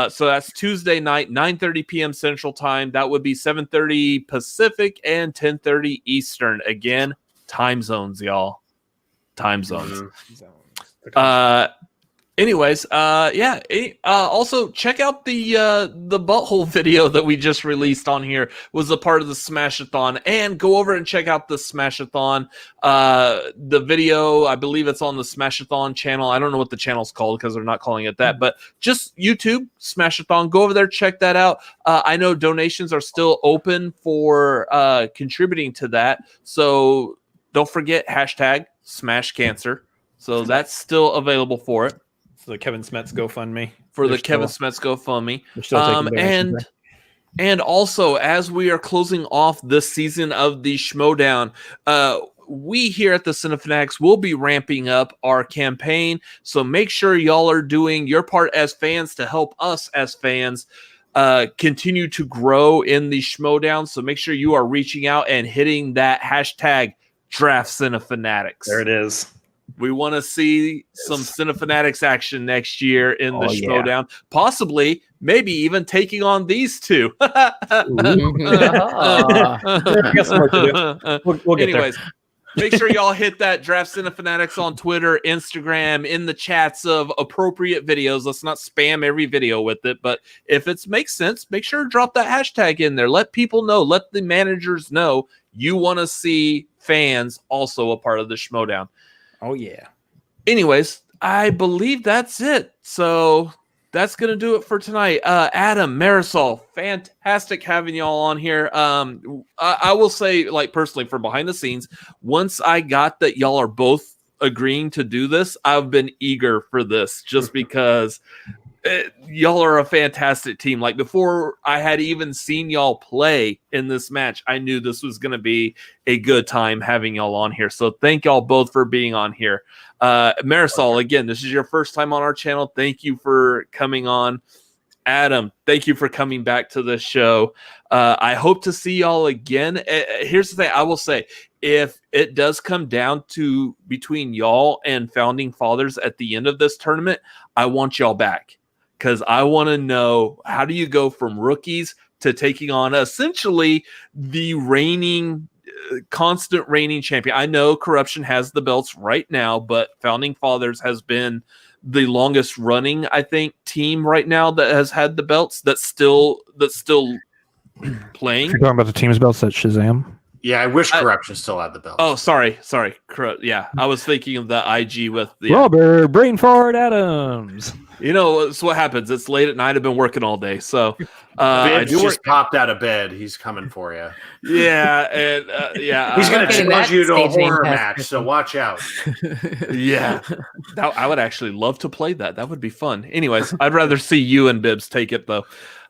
So that's Tuesday night, 9:30 p.m. Central Time. That would be 7:30 Pacific and 10:30 Eastern. Again, time zones, y'all. Time zones. Anyways, also check out the butthole video that we just released on here. Was a part of the Smash-a-thon, and go over and check out the Smash-a-thon. The video, I believe it's on the Smash-a-thon channel. I don't know what the channel's called because they're not calling it that, but just YouTube Smash-a-thon. Go over there, check that out. I know donations are still open for contributing to that, so don't forget #SmashCancer. So that's still available for it. So the Kevin Smets GoFundMe. Kevin Smets GoFundMe. And also, as we are closing off this season of the Schmoedown, we here at the Cinefanatics will be ramping up our campaign. So make sure y'all are doing your part as fans to help us as fans continue to grow in the Schmoedown. So make sure you are reaching out and hitting that #DraftCinefanatics. There it is. We want to see some Cinefanatics action next year in the yeah. Schmoedown. Possibly, maybe even taking on these two. We'll get Anyways, make sure y'all hit that Draft Cinefanatics on Twitter, Instagram, in the chats of appropriate videos. Let's not spam every video with it, but if it makes sense, make sure to drop that hashtag in there. Let people know, let the managers know you want to see fans also a part of the Schmoedown. Oh, yeah. Anyways, I believe that's it. So that's going to do it for tonight. Adam, Marisol, fantastic having y'all on here. I will say, like, personally, for behind the scenes, once I got that y'all are both agreeing to do this, I've been eager for this just because y'all are a fantastic team. Like, before I had even seen y'all play in this match, I knew this was going to be a good time having y'all on here. So thank y'all both for being on here. Marisol, again, this is your first time on our channel. Thank you for coming on. Adam, thank you for coming back to the show. I hope to see y'all again. Here's the thing I will say. If it does come down to between y'all and Founding Fathers at the end of this tournament, I want y'all back. Because I want to know, how do you go from rookies to taking on essentially the constant reigning champion? I know Corruption has the belts right now, but Founding Fathers has been the longest running, I think, team right now that has had the belts that's still playing. You're talking about the team's belts at Shazam? Yeah, I wish Corruption still had the belt. Oh, sorry. Yeah, I was thinking of the IG with the Robert Brainfart Adams. You know, it's what happens. It's late at night. I've been working all day, so Bibbs just popped out of bed. He's coming for you. Yeah, and he's going to challenge you to a horror match. So watch out. Yeah, I would actually love to play that. That would be fun. Anyways, I'd rather see you and Bibbs take it though.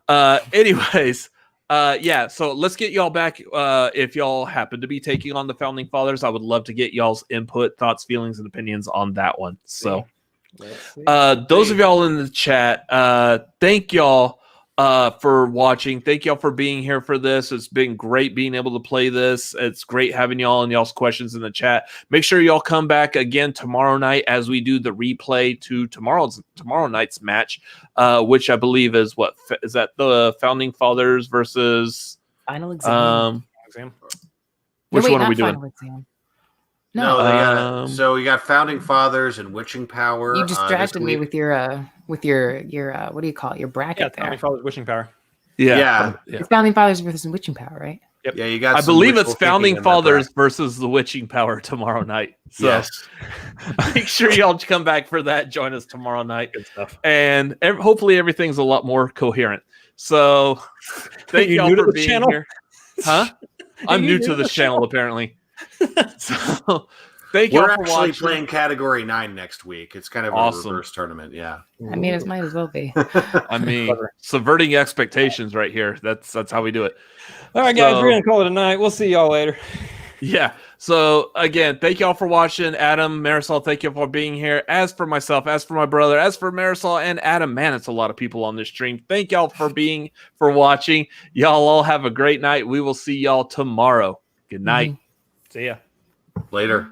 Yeah, so let's get y'all back. If y'all happen to be taking on the Founding Fathers, I would love to get y'all's input, thoughts, feelings, and opinions on that one. So those of y'all in the chat, thank y'all for watching. Thank y'all for being here for this. It's been great being able to play this. It's great having y'all and y'all's questions in the chat. Make sure y'all come back again tomorrow night as we do the replay to tomorrow night's match, which I believe is is that the Founding Fathers versus Final Exam. Which one are we doing? No, so you got Founding Fathers and Witching Power. You distracted me with your what do you call it? Your bracket there. Founding Fathers, Witching Power. Yeah. It's Founding Fathers versus Witching Power, right? Yep. Yeah, you got. I believe it's Founding Fathers versus the Witching Power tomorrow night. So yes. Make sure y'all come back for that. Join us tomorrow night. Good stuff. And hopefully everything's a lot more coherent. So thank y'all for being here. Huh? I'm new to this channel apparently. So thank you. We're for actually watching. playing Category 9 next week. It's kind of Awesome. a reverse tournament. Yeah. I mean, it might as well be. I mean, subverting expectations right here. That's how we do it. All right, guys, we're gonna call it a night. We'll see y'all later. Yeah. So again, thank y'all for watching. Adam, Marisol, thank you for being here. As for myself, as for my brother, as for Marisol and Adam, man, it's a lot of people on this stream. Thank y'all for watching. Y'all all have a great night. We will see y'all tomorrow. Good night. See ya. Later.